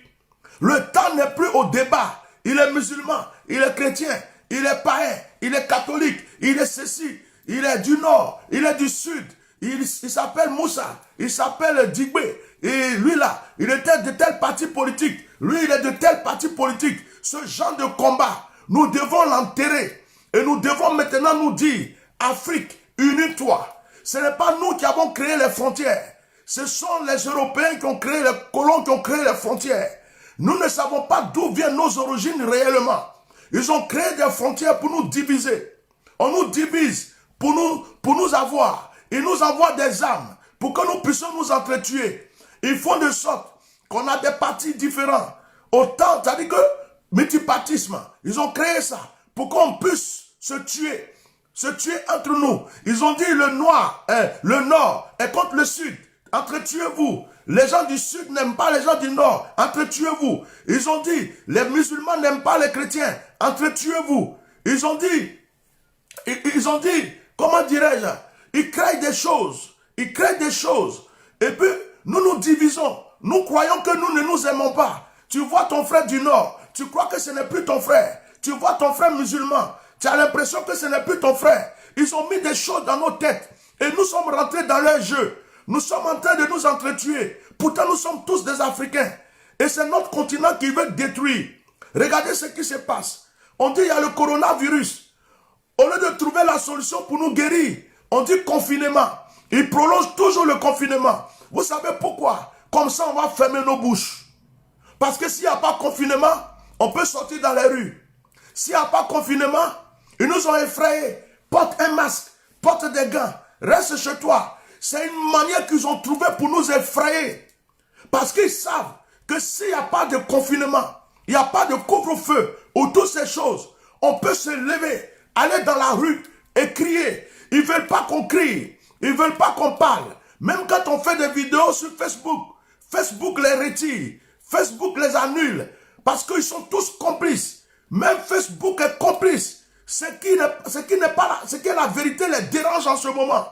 Le temps n'est plus au débat. Il est musulman, il est chrétien, il est païen, il est catholique, il est ceci, il est du nord, il est du sud, il s'appelle Moussa, il s'appelle Digbé, et lui là, il était de tel parti politique, lui il est de tel parti politique. Ce genre de combat, nous devons l'enterrer. Et nous devons maintenant nous dire, Afrique, unis-toi. Ce n'est pas nous qui avons créé les frontières. Ce sont les Européens qui ont créé, les colons qui ont créé les frontières. Nous ne savons pas d'où viennent nos origines réellement. Ils ont créé des frontières pour nous diviser. On nous divise pour nous avoir. Ils nous envoient des armes pour que nous puissions nous entretuer. Ils font de sorte qu'on a des partis différents. Autant, c'est-à-dire que multipartisme, ils ont créé ça pour qu'on puisse se tuer entre nous. Ils ont dit le nord est contre le sud. Entretuez-vous. Les gens du sud n'aiment pas les gens du nord. Entretuez-vous. Ils ont dit les musulmans n'aiment pas les chrétiens. Entretuez-vous. Ils ont dit, comment dirais-je, ils créent des choses. Ils créent des choses. Et puis, nous nous divisons. Nous croyons que nous ne nous aimons pas. Tu vois ton frère du nord. Tu crois que ce n'est plus ton frère. Tu vois ton frère musulman. Tu as l'impression que ce n'est plus ton frère. Ils ont mis des choses dans nos têtes. Et nous sommes rentrés dans leur jeu. Nous sommes en train de nous entretuer. Pourtant, nous sommes tous des Africains. Et c'est notre continent qui veut détruire. Regardez ce qui se passe. On dit il y a le coronavirus. Au lieu de trouver la solution pour nous guérir, on dit confinement. Ils prolongent toujours le confinement. Vous savez pourquoi? Comme ça, on va fermer nos bouches. Parce que s'il n'y a pas de confinement, on peut sortir dans les rues. S'il n'y a pas de confinement, ils nous ont effrayés. Porte un masque, porte des gants, reste chez toi. C'est une manière qu'ils ont trouvée pour nous effrayer. Parce qu'ils savent que s'il n'y a pas de confinement, il n'y a pas de couvre-feu ou toutes ces choses, on peut se lever, aller dans la rue et crier. Ils ne veulent pas qu'on crie. Ils ne veulent pas qu'on parle. Même quand on fait des vidéos sur Facebook, Facebook les retire. Facebook les annule. Parce qu'ils sont tous complices. Même Facebook est complice. Ce qui est la vérité les dérange en ce moment.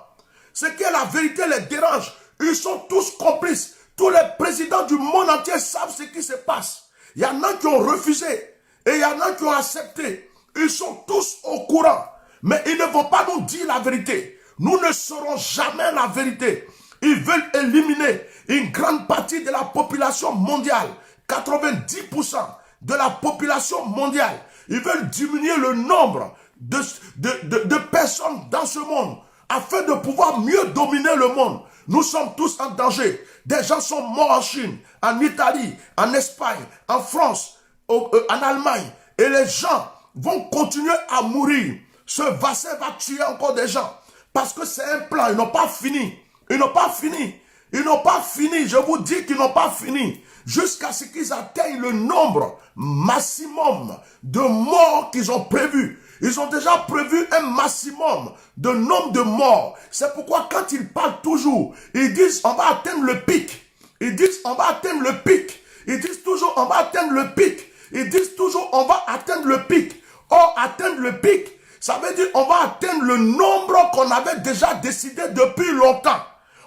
Ce qui est la vérité les dérange. Ils sont tous complices. Tous les présidents du monde entier savent ce qui se passe. Il y en a qui ont refusé. Et il y en a qui ont accepté. Ils sont tous au courant. Mais ils ne vont pas nous dire la vérité. Nous ne saurons jamais la vérité. Ils veulent éliminer une grande partie de la population mondiale. 90% de la population mondiale. Ils veulent diminuer le nombre de personnes dans ce monde afin de pouvoir mieux dominer le monde. Nous sommes tous en danger. Des gens sont morts en Chine, en Italie, en Espagne, en France, en Allemagne. Et les gens vont continuer à mourir. Ce vaccin va tuer encore des gens. Parce que c'est un plan. Ils n'ont pas fini. Ils n'ont pas fini. Ils n'ont pas fini. Je vous dis qu'ils n'ont pas fini. Jusqu'à ce qu'ils atteignent le nombre maximum de morts qu'ils ont prévu. Ils ont déjà prévu un maximum de nombre de morts. C'est pourquoi quand ils parlent toujours, ils disent on va atteindre le pic. Ils disent on va atteindre le pic. Ils disent toujours on va atteindre le pic. Ils disent toujours on va atteindre le pic. Or, atteindre le pic, ça veut dire on va atteindre le nombre qu'on avait déjà décidé depuis longtemps.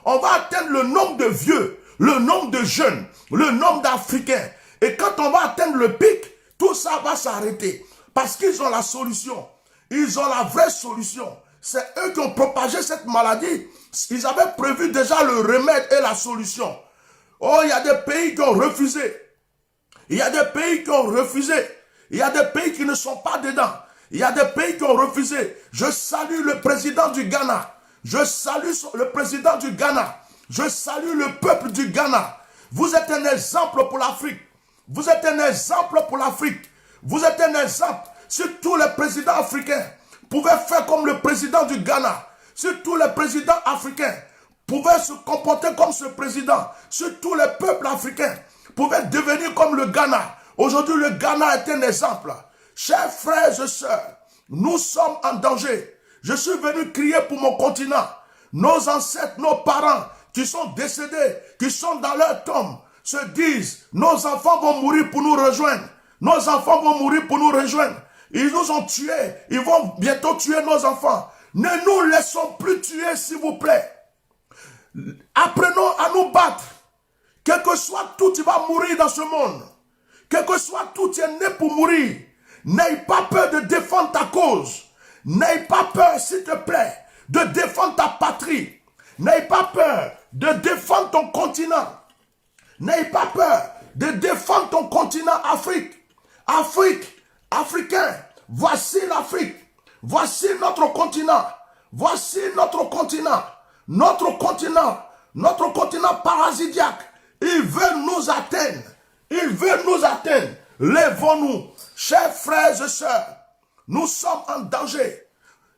On va atteindre le nombre de vieux, le nombre de jeunes, le nombre d'Africains. Et quand on va atteindre le pic, tout ça va s'arrêter. Parce qu'ils ont la solution. Ils ont la vraie solution. C'est eux qui ont propagé cette maladie. Ils avaient prévu déjà le remède et la solution. Oh, il y a des pays qui ont refusé. Il y a des pays qui ont refusé. Il y a des pays qui ne sont pas dedans. Il y a des pays qui ont refusé. Je salue le président du Ghana. Je salue le président du Ghana. Je salue le peuple du Ghana. Vous êtes un exemple pour l'Afrique. Vous êtes un exemple pour l'Afrique. Vous êtes un exemple sur tous les présidents africains. pouvaient faire comme le président du Ghana, si tous les présidents africains pouvaient se comporter comme ce président, si tous les peuples africains pouvaient devenir comme le Ghana, aujourd'hui le Ghana est un exemple. Chers frères et sœurs, nous sommes en danger. Je suis venu crier pour mon continent. Nos ancêtres, nos parents qui sont décédés, qui sont dans leur tombe, se disent, nos enfants vont mourir pour nous rejoindre. Nos enfants vont mourir pour nous rejoindre. Ils nous ont tués. Ils vont bientôt tuer nos enfants. Ne nous laissons plus tuer, s'il vous plaît. Apprenons à nous battre. Quel que soit tout, tu vas mourir dans ce monde. Quel que soit tout, tu es né pour mourir. N'aie pas peur de défendre ta cause. N'aie pas peur, s'il te plaît, de défendre ta patrie. N'aie pas peur de défendre ton continent. N'aie pas peur de défendre ton continent Afrique. Afrique, Africain, voici l'Afrique. Voici notre continent. Voici notre continent. Notre continent parasitiaque. Il veut nous atteindre. Il veut nous atteindre. Lèvons-nous. Chers frères et sœurs, nous sommes en danger.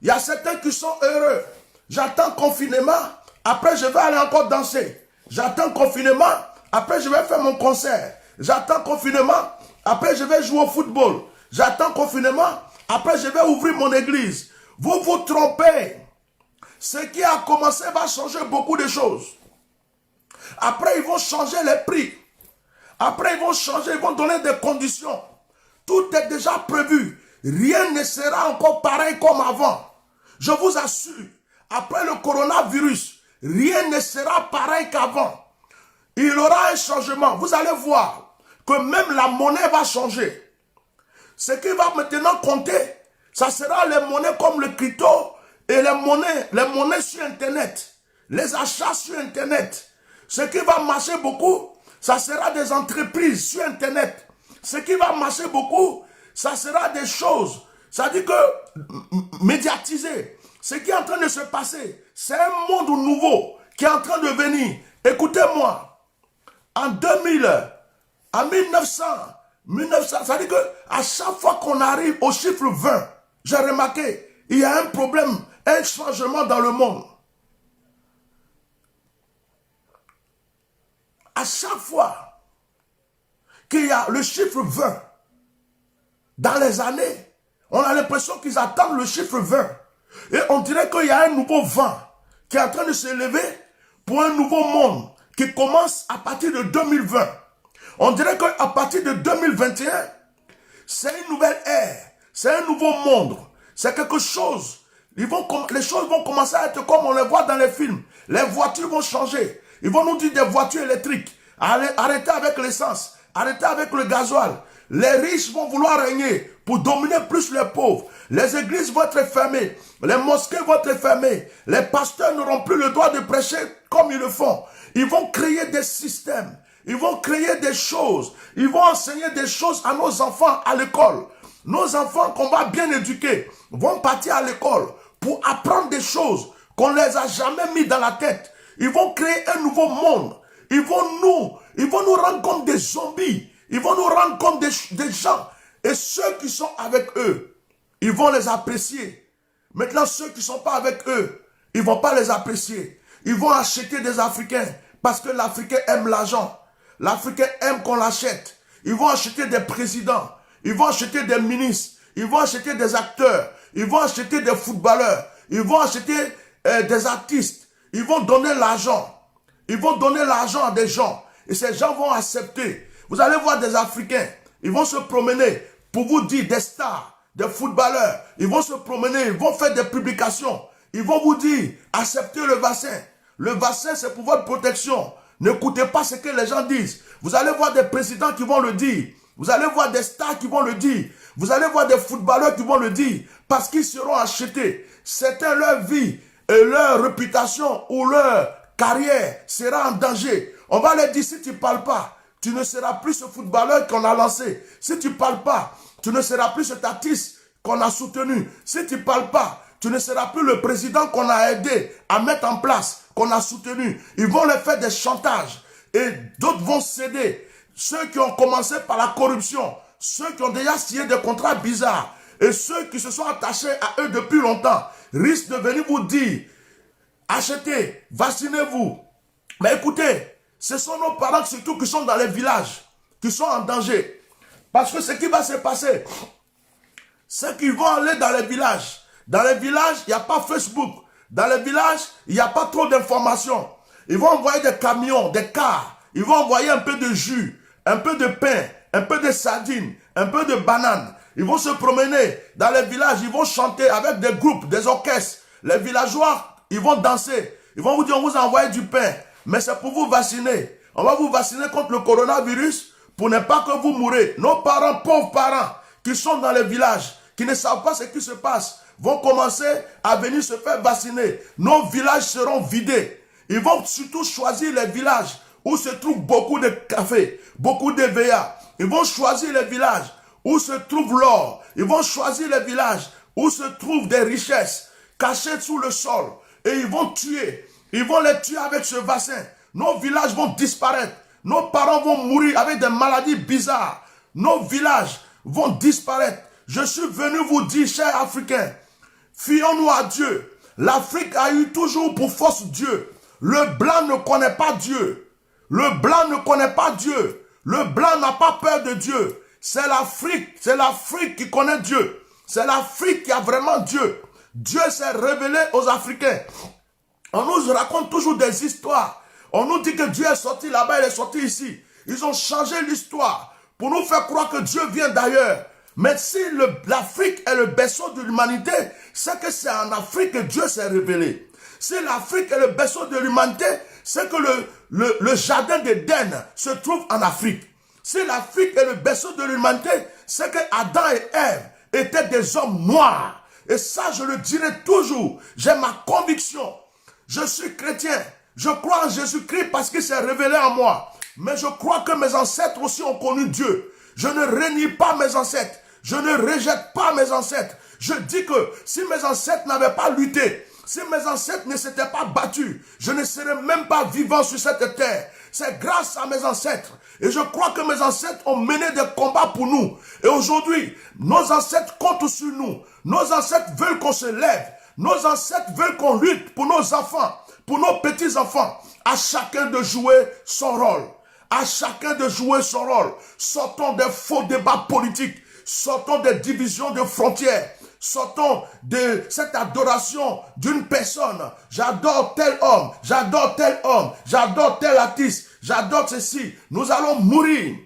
Il y a certains qui sont heureux. J'attends confinement. Après, je vais aller encore danser. J'attends confinement. Après, je vais faire mon concert. J'attends confinement. Après, je vais jouer au football. J'attends confinement. Après, je vais ouvrir mon église. Vous vous trompez. Ce qui a commencé va changer beaucoup de choses. Après, ils vont changer les prix. Après, ils vont changer, ils vont donner des conditions. Tout est déjà prévu. Rien ne sera encore pareil comme avant. Je vous assure, après le coronavirus, rien ne sera pareil qu'avant. Il y aura un changement. Vous allez voir que même la monnaie va changer. Ce qui va maintenant compter, ça sera les monnaies comme le crypto et les monnaies sur Internet. Les achats sur Internet. Ce qui va marcher beaucoup, ça sera des entreprises sur Internet. Ce qui va marcher beaucoup, ça sera des choses. Ça dit que médiatiser. Ce qui est en train de se passer, c'est un monde nouveau qui est en train de venir. Écoutez-moi. En 2000, en 1900, ça dit que à chaque fois qu'on arrive au chiffre 20, j'ai remarqué, il y a un problème, un changement dans le monde. À chaque fois qu'il y a le chiffre 20, dans les années, on a l'impression qu'ils attendent le chiffre 20. Et on dirait qu'il y a un nouveau vent qui est en train de s'élever pour un nouveau monde qui commence à partir de 2020. On dirait qu'à partir de 2021, c'est une nouvelle ère, c'est un nouveau monde, c'est quelque chose. Les choses vont commencer à être comme on les voit dans les films. Les voitures vont changer. Ils vont nous dire des voitures électriques. Arrêtez avec l'essence, arrêtez avec le gasoil. Les riches vont vouloir régner pour dominer plus les pauvres. Les églises vont être fermées. Les mosquées vont être fermées. Les pasteurs n'auront plus le droit de prêcher comme ils le font. Ils vont créer des systèmes. Ils vont créer des choses. Ils vont enseigner des choses à nos enfants à l'école. Nos enfants qu'on va bien éduquer vont partir à l'école pour apprendre des choses qu'on ne les a jamais mis dans la tête. Ils vont créer un nouveau monde. Ils vont nous rendre comme des zombies. Ils vont nous rendre comme des gens. Et ceux qui sont avec eux, ils vont les apprécier. Maintenant, ceux qui ne sont pas avec eux, ils ne vont pas les apprécier. Ils vont acheter des Africains parce que l'Africain aime l'argent. L'Africain aime qu'on l'achète. Ils vont acheter des présidents. Ils vont acheter des ministres. Ils vont acheter des acteurs. Ils vont acheter des footballeurs. Ils vont acheter des artistes. Ils vont donner l'argent. Ils vont donner l'argent à des gens. Et ces gens vont accepter. Vous allez voir des Africains. Ils vont se promener pour vous dire des stars, des footballeurs. Ils vont se promener. Ils vont faire des publications. Ils vont vous dire, acceptez le vaccin. Le vaccin, c'est pour votre protection. N'écoutez pas ce que les gens disent. Vous allez voir des présidents qui vont le dire. Vous allez voir des stars qui vont le dire. Vous allez voir des footballeurs qui vont le dire. Parce qu'ils seront achetés. Certains, leur vie et leur réputation ou leur carrière sera en danger. On va leur dire, si tu ne parles pas, tu ne seras plus ce footballeur qu'on a lancé. Si tu ne parles pas, tu ne seras plus cet artiste qu'on a soutenu. Si tu ne parles pas, tu ne seras plus le président qu'on a aidé à mettre en place, qu'on a soutenu. Ils vont leur faire des chantages. Et d'autres vont céder. Ceux qui ont commencé par la corruption, ceux qui ont déjà signé des contrats bizarres, Et ceux qui se sont attachés à eux depuis longtemps risquent de venir vous dire, achetez, vaccinez-vous. Mais écoutez, ce sont nos parents surtout qui sont dans les villages, qui sont en danger. Parce que ce qui va se passer, c'est qu'ils vont aller dans les villages. Dans les villages, il n'y a pas Facebook. Dans les villages, il n'y a pas trop d'informations. Ils vont envoyer des camions, des cars. Ils vont envoyer un peu de jus, un peu de pain, un peu de sardines, un peu de bananes. Ils vont se promener dans les villages. Ils vont chanter avec des groupes, des orchestres. Les villageois, ils vont danser. Ils vont vous dire, on vous a envoyé du pain. Mais c'est pour vous vacciner. On va vous vacciner contre le coronavirus pour ne pas que vous mourrez. Nos parents, pauvres parents, qui sont dans les villages, qui ne savent pas ce qui se passe, vont commencer à venir se faire vacciner. Nos villages seront vidés. Ils vont surtout choisir les villages où se trouve beaucoup de café, beaucoup de VA. Ils vont choisir les villages où se trouve l'or. Ils vont choisir les villages où se trouvent des richesses cachées sous le sol. Et ils vont tuer. Ils vont les tuer avec ce vaccin. Nos villages vont disparaître. Nos parents vont mourir avec des maladies bizarres. Nos villages vont disparaître. Je suis venu vous dire, chers Africains, fions-nous à Dieu. L'Afrique a eu toujours pour force Dieu. Le blanc ne connaît pas Dieu. Le blanc ne connaît pas Dieu. Le blanc n'a pas peur de Dieu. C'est l'Afrique qui connaît Dieu. C'est l'Afrique qui a vraiment Dieu. Dieu s'est révélé aux Africains. On nous raconte toujours des histoires. On nous dit que Dieu est sorti là-bas, il est sorti ici. Ils ont changé l'histoire pour nous faire croire que Dieu vient d'ailleurs. Mais si l'Afrique est le berceau de l'humanité, c'est que c'est en Afrique que Dieu s'est révélé. Si l'Afrique est le berceau de l'humanité, c'est que le jardin d'Éden se trouve en Afrique. Si l'Afrique est le berceau de l'humanité, c'est que Adam et Ève étaient des hommes noirs. Et ça, je le dirai toujours. J'ai ma conviction. Je suis chrétien. Je crois en Jésus-Christ parce qu'il s'est révélé en moi. Mais je crois que mes ancêtres aussi ont connu Dieu. Je ne renie pas mes ancêtres. Je ne rejette pas mes ancêtres. Je dis que si mes ancêtres n'avaient pas lutté, si mes ancêtres ne s'étaient pas battus, je ne serais même pas vivant sur cette terre. C'est grâce à mes ancêtres. Et je crois que mes ancêtres ont mené des combats pour nous. Et aujourd'hui, nos ancêtres comptent sur nous. Nos ancêtres veulent qu'on se lève. Nos ancêtres veulent qu'on lutte pour nos enfants, pour nos petits-enfants. À chacun de jouer son rôle. À chacun de jouer son rôle. Sortons des faux débats politiques. Sortons des divisions de frontières. Sortons de cette adoration d'une personne. J'adore tel homme, j'adore tel homme, j'adore tel artiste, j'adore ceci. Nous allons mourir.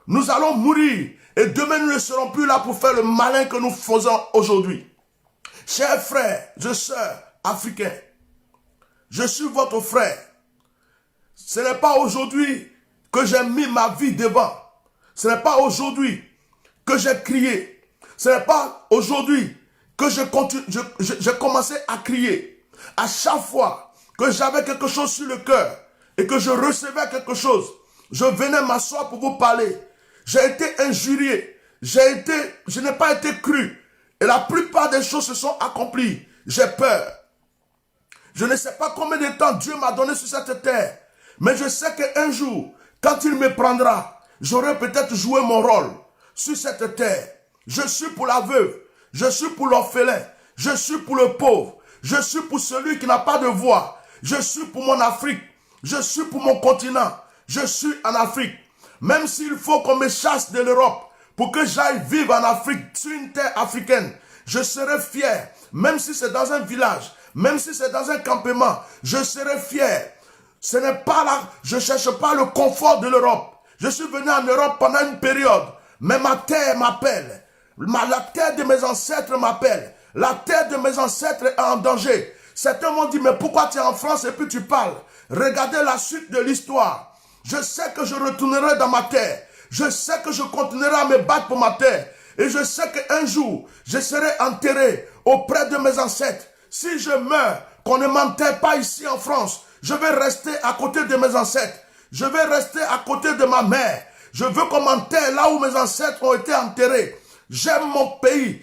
Nous allons mourir. Et demain, nous ne serons plus là pour faire le malin que nous faisons aujourd'hui. Chers frères et sœurs africains, je suis votre frère. Ce n'est pas aujourd'hui que j'ai mis ma vie devant. Ce n'est pas aujourd'hui que j'ai crié. Ce n'est pas aujourd'hui que j'ai commencé à crier. À chaque fois que j'avais quelque chose sur le cœur et que je recevais quelque chose, je venais m'asseoir pour vous parler. J'ai été injurié. Je n'ai pas été cru. Et la plupart des choses se sont accomplies. J'ai peur. Je ne sais pas combien de temps Dieu m'a donné sur cette terre. Mais je sais qu'un jour, quand il me prendra, j'aurai peut-être joué mon rôle sur cette terre. Je suis pour la veuve. Je suis pour l'orphelin. Je suis pour le pauvre. Je suis pour celui qui n'a pas de voix. Je suis pour mon Afrique. Je suis pour mon continent. Je suis en Afrique. Même s'il faut qu'on me chasse de l'Europe pour que j'aille vivre en Afrique, sur une terre africaine, je serai fier. Même si c'est dans un village, même si c'est dans un campement, je serai fier. Ce n'est pas là, je ne cherche pas le confort de l'Europe. Je suis venu en Europe pendant une période, mais ma terre m'appelle. La terre de mes ancêtres m'appelle. La terre de mes ancêtres est en danger. Certains m'ont dit, mais pourquoi tu es en France et puis tu parles? Regardez la suite de l'histoire. Je sais que je retournerai dans ma terre. Je sais que je continuerai à me battre pour ma terre. Et je sais qu'un jour, je serai enterré auprès de mes ancêtres. Si je meurs, qu'on ne m'enterre pas ici en France, je vais rester à côté de mes ancêtres. Je vais rester à côté de ma mère. Je veux qu'on m'enterre là où mes ancêtres ont été enterrés. J'aime mon pays,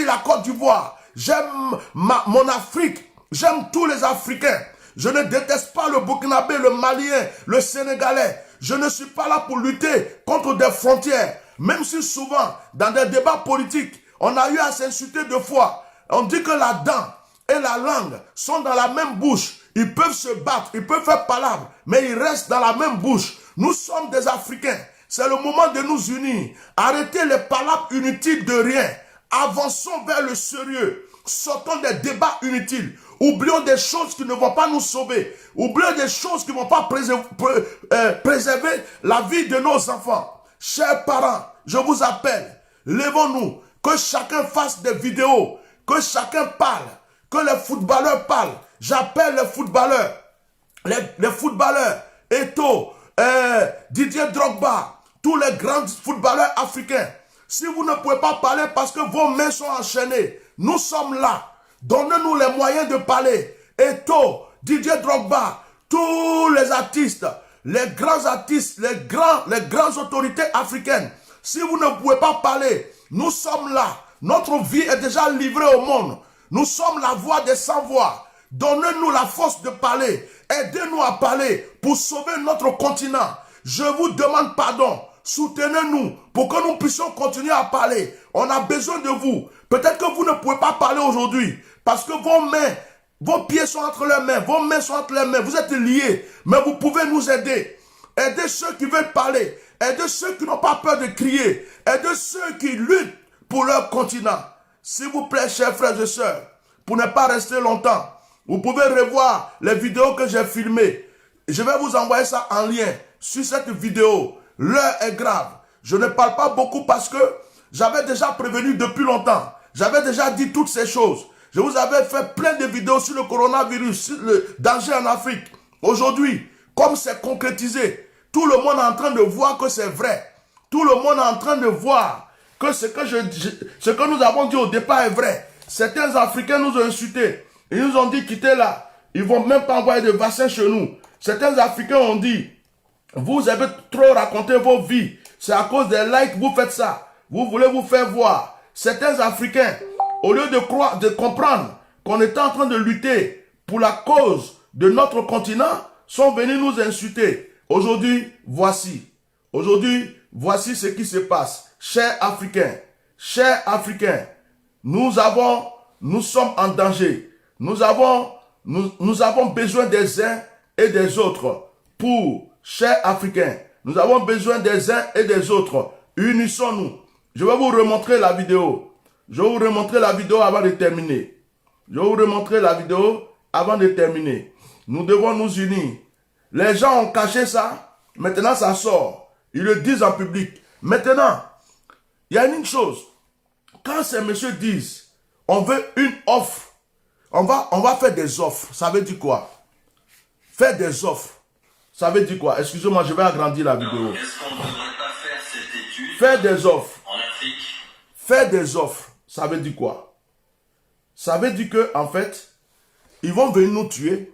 la Côte d'Ivoire, j'aime mon Afrique, j'aime tous les Africains. Je ne déteste pas le Burkinabé, le Malien, le Sénégalais. Je ne suis pas là pour lutter contre des frontières. Même si souvent, dans des débats politiques, On a eu à s'insulter 2 fois. On dit que la dent et la langue sont dans la même bouche. Ils peuvent se battre, ils peuvent faire palabre, mais ils restent dans la même bouche. Nous sommes des Africains. C'est le moment de nous unir. Arrêtez les palabres inutiles de rien. Avançons vers le sérieux. Sortons des débats inutiles. Oublions des choses qui ne vont pas nous sauver. Oublions des choses qui ne vont pas préserver la vie de nos enfants. Chers parents, je vous appelle. Levons-nous. Que chacun fasse des vidéos. Que chacun parle. Que les footballeurs parlent. J'appelle les footballeurs. Les footballeurs. Eto'o, Didier Drogba. Tous les grands footballeurs africains. Si vous ne pouvez pas parler parce que vos mains sont enchaînées, nous sommes là. Donnez-nous les moyens de parler. Eto'o, Didier Drogba, tous les artistes, les grands artistes, les grandes autorités africaines. Si vous ne pouvez pas parler, nous sommes là. Notre vie est déjà livrée au monde. Nous sommes la voix des sans-voix. Donnez-nous la force de parler. Aidez-nous à parler pour sauver notre continent. Je vous demande pardon. Soutenez-nous pour que nous puissions continuer à parler. On a besoin de vous. Peut-être que vous ne pouvez pas parler aujourd'hui parce que vos mains, vos pieds sont entre les mains, vos mains sont entre les mains. Vous êtes liés, mais vous pouvez nous aider. Aidez ceux qui veulent parler. Aidez ceux qui n'ont pas peur de crier. Aidez ceux qui luttent pour leur continent. S'il vous plaît, chers frères et sœurs, pour ne pas rester longtemps, vous pouvez revoir les vidéos que j'ai filmées. Je vais vous envoyer ça en lien sur cette vidéo. L'heure est grave. Je ne parle pas beaucoup parce que j'avais déjà prévenu depuis longtemps. J'avais déjà dit toutes ces choses. Je vous avais fait plein de vidéos sur le coronavirus, sur le danger en Afrique. Aujourd'hui, comme c'est concrétisé, tout le monde est en train de voir que c'est vrai. Tout le monde est en train de voir que ce que nous avons dit au départ est vrai. Certains Africains nous ont insultés. Ils nous ont dit quittez là. Ils ne vont même pas envoyer de vaccins chez nous. Certains Africains ont dit vous avez trop raconté vos vies. C'est à cause des likes que vous faites ça. Vous voulez vous faire voir. Certains Africains, au lieu de comprendre qu'on était en train de lutter pour la cause de notre continent, sont venus nous insulter. Aujourd'hui, voici. Aujourd'hui, voici ce qui se passe. Chers Africains, nous sommes en danger. Nous avons besoin des uns et des autres pour chers Africains, nous avons besoin des uns et des autres. Unissons-nous. Je vais vous remontrer la vidéo. Je vais vous remontrer la vidéo avant de terminer. Nous devons nous unir. Les gens ont caché ça. Maintenant, ça sort. Ils le disent en public. Maintenant, il y a une chose. Quand ces messieurs disent, on veut une offre, on va faire des offres. Ça veut dire quoi? Faire des offres. Ça veut dire quoi? Excusez-moi, je vais agrandir la vidéo. Est-ce qu'on ne devrait pas faire cette étude Faire des offres. en Afrique? Faire des offres, ça veut dire quoi? Ça veut dire que, en fait, ils vont venir nous tuer,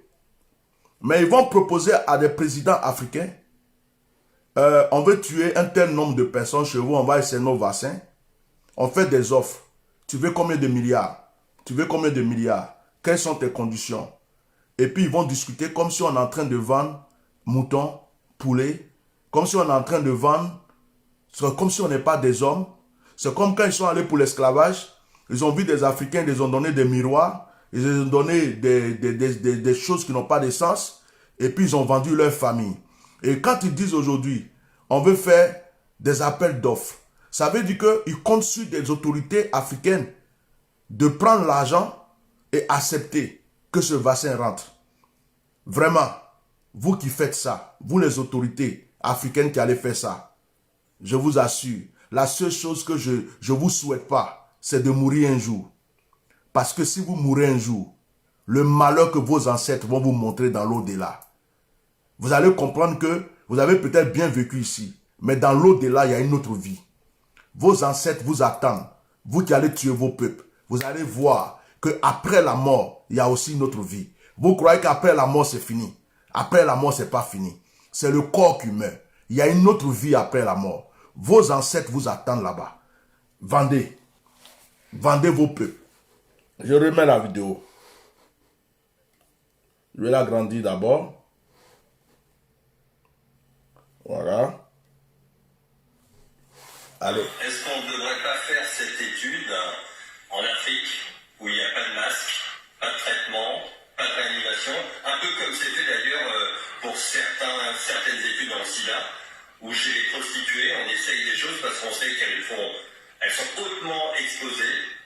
mais ils vont proposer à des présidents africains, on veut tuer un tel nombre de personnes chez vous, on va essayer nos vaccins. On fait des offres. Tu veux combien de milliards? Quelles sont tes conditions? Et puis ils vont discuter comme si on est en train de vendre moutons, poulets, comme si on est en train de vendre, comme si on n'est pas des hommes. C'est comme quand ils sont allés pour l'esclavage, ils ont vu des Africains, ils les ont donné des miroirs, ils les ont donné des choses qui n'ont pas de sens, et puis ils ont vendu leur famille. Et quand ils disent aujourd'hui, on veut faire des appels d'offres, ça veut dire qu'ils comptent sur des autorités africaines de prendre l'argent et accepter que ce vaccin rentre. Vraiment, vous qui faites ça, vous les autorités africaines qui allez faire ça, je vous assure, la seule chose que je ne vous souhaite pas, c'est de mourir un jour. Parce que si vous mourrez un jour, le malheur que vos ancêtres vont vous montrer dans l'au-delà, vous allez comprendre que vous avez peut-être bien vécu ici, mais dans l'au-delà, il y a une autre vie. Vos ancêtres vous attendent, vous qui allez tuer vos peuples, vous allez voir qu'après la mort, il y a aussi une autre vie. Vous croyez qu'après la mort, c'est fini. Après la mort, ce n'est pas fini. C'est le corps qui meurt. Il y a une autre vie après la mort. Vos ancêtres vous attendent là-bas. Vendez. Vendez vos peuples. Je remets la vidéo. Je vais l'agrandir d'abord. Voilà. Allez. Est-ce qu'on ne devrait pas faire cette étude en Afrique où il n'y a pas de masque, pas de traitement, pas de réanimation, un peu comme c'est fait d'ailleurs pour certaines études dans le sida, où chez les prostituées, on essaye des choses parce qu'on sait qu'elles sont hautement exposées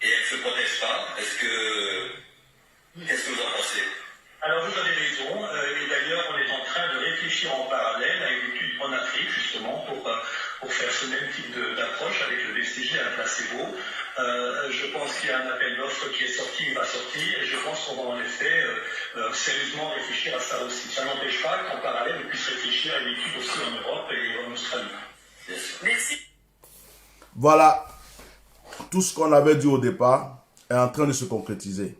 et elles ne se protègent pas. Qu'est-ce que vous en pensez? Alors vous avez raison, et d'ailleurs on est en train de réfléchir en parallèle à une étude en Afrique justement pour faire ce même type d'approche avec le BCG et un placebo. Je pense qu'il y a un appel d'offres qui est sorti, il va sortir, et je pense qu'on va en effet sérieusement réfléchir à ça aussi. Ça n'empêche pas qu'en parallèle on puisse réfléchir à une étude aussi en Europe et en Australie. Merci. Voilà, tout ce qu'on avait dit au départ est en train de se concrétiser.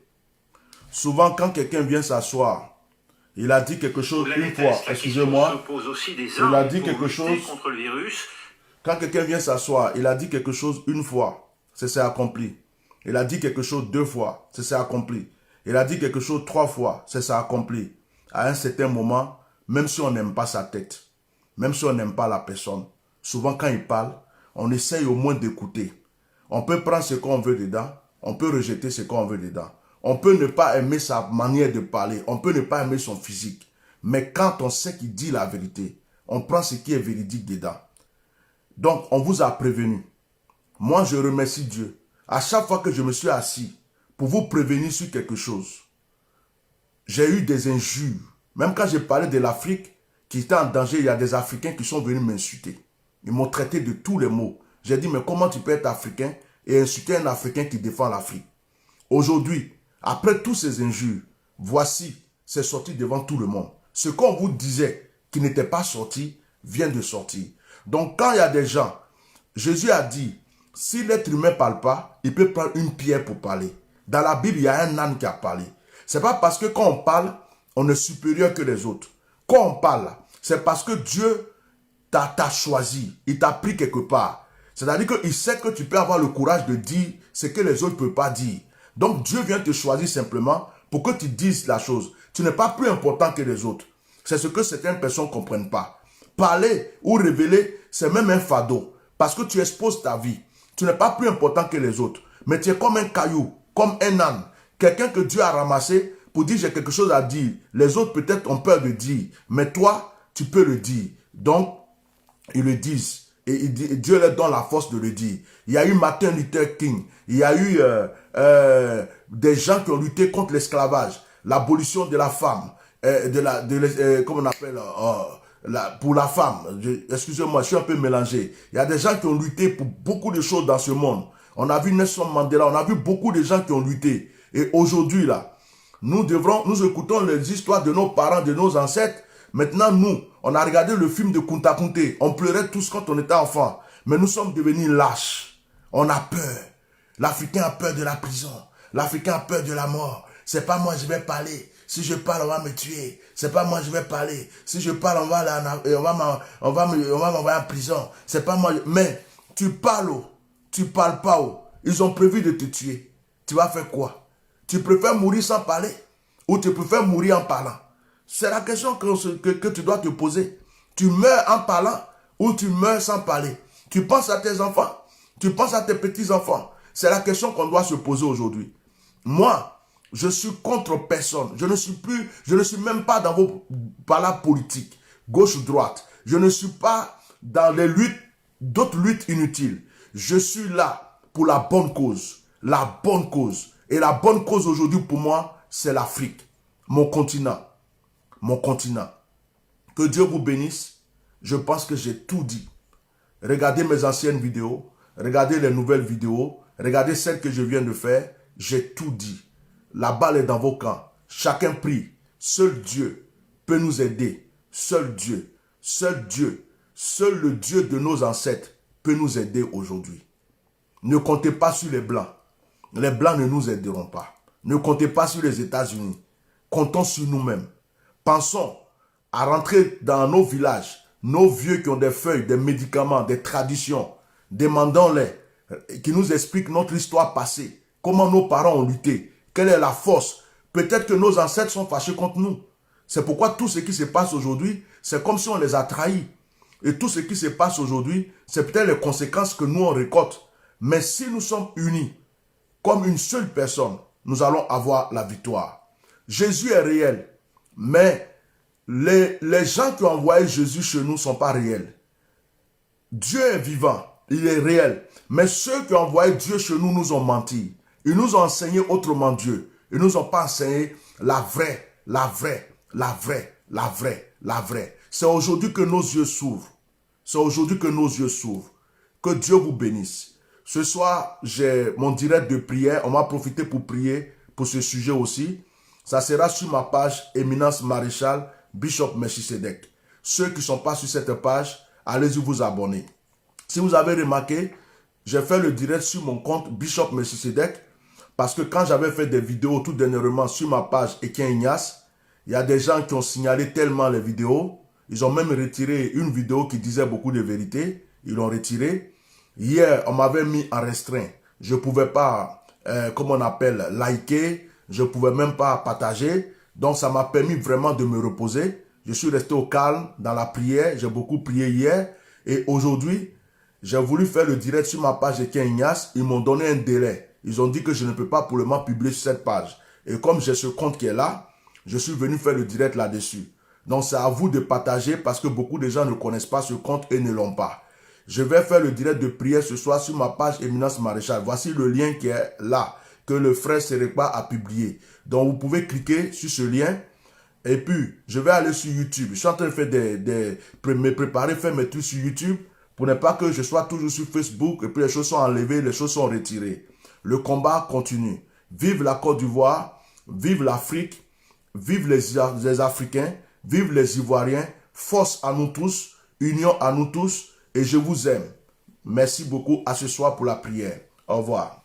Souvent, quand quelqu'un vient s'asseoir, il a dit quelque chose une fois, excusez-moi, il a dit quelque chose, quand quelqu'un vient s'asseoir, il a dit quelque chose une fois, c'est accompli. Il a dit quelque chose deux fois, c'est accompli. Il a dit quelque chose trois fois, c'est accompli. À un certain moment, même si on n'aime pas sa tête, même si on n'aime pas la personne, souvent quand il parle, on essaye au moins d'écouter. On peut prendre ce qu'on veut dedans, on peut rejeter ce qu'on veut dedans. On peut ne pas aimer sa manière de parler, on peut ne pas aimer son physique. Mais quand on sait qu'il dit la vérité, on prend ce qui est véridique dedans. Donc, on vous a prévenu. Moi, je remercie Dieu. À chaque fois que je me suis assis pour vous prévenir sur quelque chose, j'ai eu des injures. Même quand j'ai parlé de l'Afrique qui était en danger, il y a des Africains qui sont venus m'insulter. Ils m'ont traité de tous les mots. J'ai dit, mais comment tu peux être africain et insulter un Africain qui défend l'Afrique? Aujourd'hui, après tous ces injures, voici, c'est sorti devant tout le monde. Ce qu'on vous disait qui n'était pas sorti, vient de sortir. Donc quand il y a des gens, Jésus a dit, si l'être humain ne parle pas, il peut prendre une pierre pour parler. Dans la Bible, il y a un âne qui a parlé. Ce n'est pas parce que quand on parle, on est supérieur que les autres. Quand on parle, c'est parce que Dieu t'a choisi, il t'a pris quelque part. C'est-à-dire qu'il sait que tu peux avoir le courage de dire ce que les autres ne peuvent pas dire. Donc Dieu vient te choisir simplement pour que tu dises la chose. Tu n'es pas plus important que les autres. C'est ce que certaines personnes ne comprennent pas. Parler ou révéler, c'est même un fardeau. Parce que tu exposes ta vie. Tu n'es pas plus important que les autres. Mais tu es comme un caillou, comme un âne. Quelqu'un que Dieu a ramassé pour dire j'ai quelque chose à dire. Les autres peut-être ont peur de dire. Mais toi, tu peux le dire. Donc, ils le disent. Et Dieu leur donne la force de le dire. Il y a eu Martin Luther King. Il y a eu des gens qui ont lutté contre l'esclavage, l'abolition de la femme, comment on appelle, pour la femme. Excusez-moi, je suis un peu mélangé. Il y a des gens qui ont lutté pour beaucoup de choses dans ce monde. On a vu Nelson Mandela, on a vu beaucoup de gens qui ont lutté. Et aujourd'hui, là, nous écoutons les histoires de nos parents, de nos ancêtres. Maintenant, nous, on a regardé le film de Kunta Kinte. On pleurait tous quand on était enfant. Mais nous sommes devenus lâches. On a peur. L'Africain a peur de la prison. L'Africain a peur de la mort. C'est pas moi, je vais parler. Si je parle, on va me tuer. C'est pas moi, je vais parler. Si je parle, on va m'envoyer en prison. C'est pas moi. Mais tu parles, tu parles pas. Ils ont prévu de te tuer. Tu vas faire quoi? Tu préfères mourir sans parler ou tu préfères mourir en parlant? C'est la question que tu dois te poser. Tu meurs en parlant ou tu meurs sans parler? Tu penses à tes enfants? Tu penses à tes petits-enfants? C'est la question qu'on doit se poser aujourd'hui. Moi, je suis contre personne. Je ne suis même pas dans vos balades politiques, gauche ou droite. Je ne suis pas dans les luttes, d'autres luttes inutiles. Je suis là pour la bonne cause. La bonne cause. Et la bonne cause aujourd'hui pour moi, c'est l'Afrique. Mon continent. Mon continent. Que Dieu vous bénisse. Je pense que j'ai tout dit. Regardez mes anciennes vidéos. Regardez les nouvelles vidéos. Regardez celles que je viens de faire. J'ai tout dit. La balle est dans vos camps. Chacun prie. Seul Dieu peut nous aider. Seul Dieu. Seul Dieu. Seul le Dieu de nos ancêtres peut nous aider aujourd'hui. Ne comptez pas sur les Blancs. Les Blancs ne nous aideront pas. Ne comptez pas sur les États-Unis. Comptons sur nous-mêmes. Pensons à rentrer dans nos villages, nos vieux qui ont des feuilles, des médicaments, des traditions. Demandons-les, qui nous expliquent notre histoire passée, comment nos parents ont lutté, quelle est la force. Peut-être que nos ancêtres sont fâchés contre nous. C'est pourquoi tout ce qui se passe aujourd'hui, c'est comme si on les a trahis. Et tout ce qui se passe aujourd'hui, c'est peut-être les conséquences que nous on récolte. Mais si nous sommes unis comme une seule personne, nous allons avoir la victoire. Jésus est réel, mais les gens qui ont envoyé Jésus chez nous ne sont pas réels. Dieu est vivant, il est réel. Mais ceux qui ont envoyé Dieu chez nous nous ont menti. Ils nous ont enseigné autrement Dieu. Ils ne nous ont pas enseigné la vraie, la vraie, la vraie, la vraie, la vraie. C'est aujourd'hui que nos yeux s'ouvrent. C'est aujourd'hui que nos yeux s'ouvrent. Que Dieu vous bénisse. Ce soir, j'ai mon direct de prière. On m'a profité pour prier pour ce sujet aussi. Ça sera sur ma page Éminence Maréchal, Bishop Melchisedec. Ceux qui ne sont pas sur cette page, allez-y vous abonner. Si vous avez remarqué, j'ai fait le direct sur mon compte Bishop Melchisedec parce que quand j'avais fait des vidéos tout dernièrement sur ma page Etienne Ignace, il y a des gens qui ont signalé tellement les vidéos. Ils ont même retiré une vidéo qui disait beaucoup de vérité. Ils l'ont retiré. Hier, on m'avait mis en restreint. Je ne pouvais pas, comment on appelle, liker. Je ne pouvais même pas partager. Donc, ça m'a permis vraiment de me reposer. Je suis resté au calme dans la prière. J'ai beaucoup prié hier. Et aujourd'hui, j'ai voulu faire le direct sur ma page Etienne Ignace. Ils m'ont donné un délai. Ils ont dit que je ne peux pas pour le moment publier sur cette page. Et comme j'ai ce compte qui est là, je suis venu faire le direct là-dessus. Donc, c'est à vous de partager parce que beaucoup de gens ne connaissent pas ce compte et ne l'ont pas. Je vais faire le direct de prière ce soir sur ma page Éminence Maréchal. Voici le lien qui est là, que le frère Serekpa a publié. Donc, vous pouvez cliquer sur ce lien. Et puis, je vais aller sur YouTube. Je suis en train de faire me préparer, faire mes trucs sur YouTube pour ne pas que je sois toujours sur Facebook et puis les choses sont enlevées, les choses sont retirées. Le combat continue. Vive la Côte d'Ivoire, vive l'Afrique, vive les Africains, vive les Ivoiriens. Force à nous tous, union à nous tous et je vous aime. Merci beaucoup. À ce soir pour la prière. Au revoir.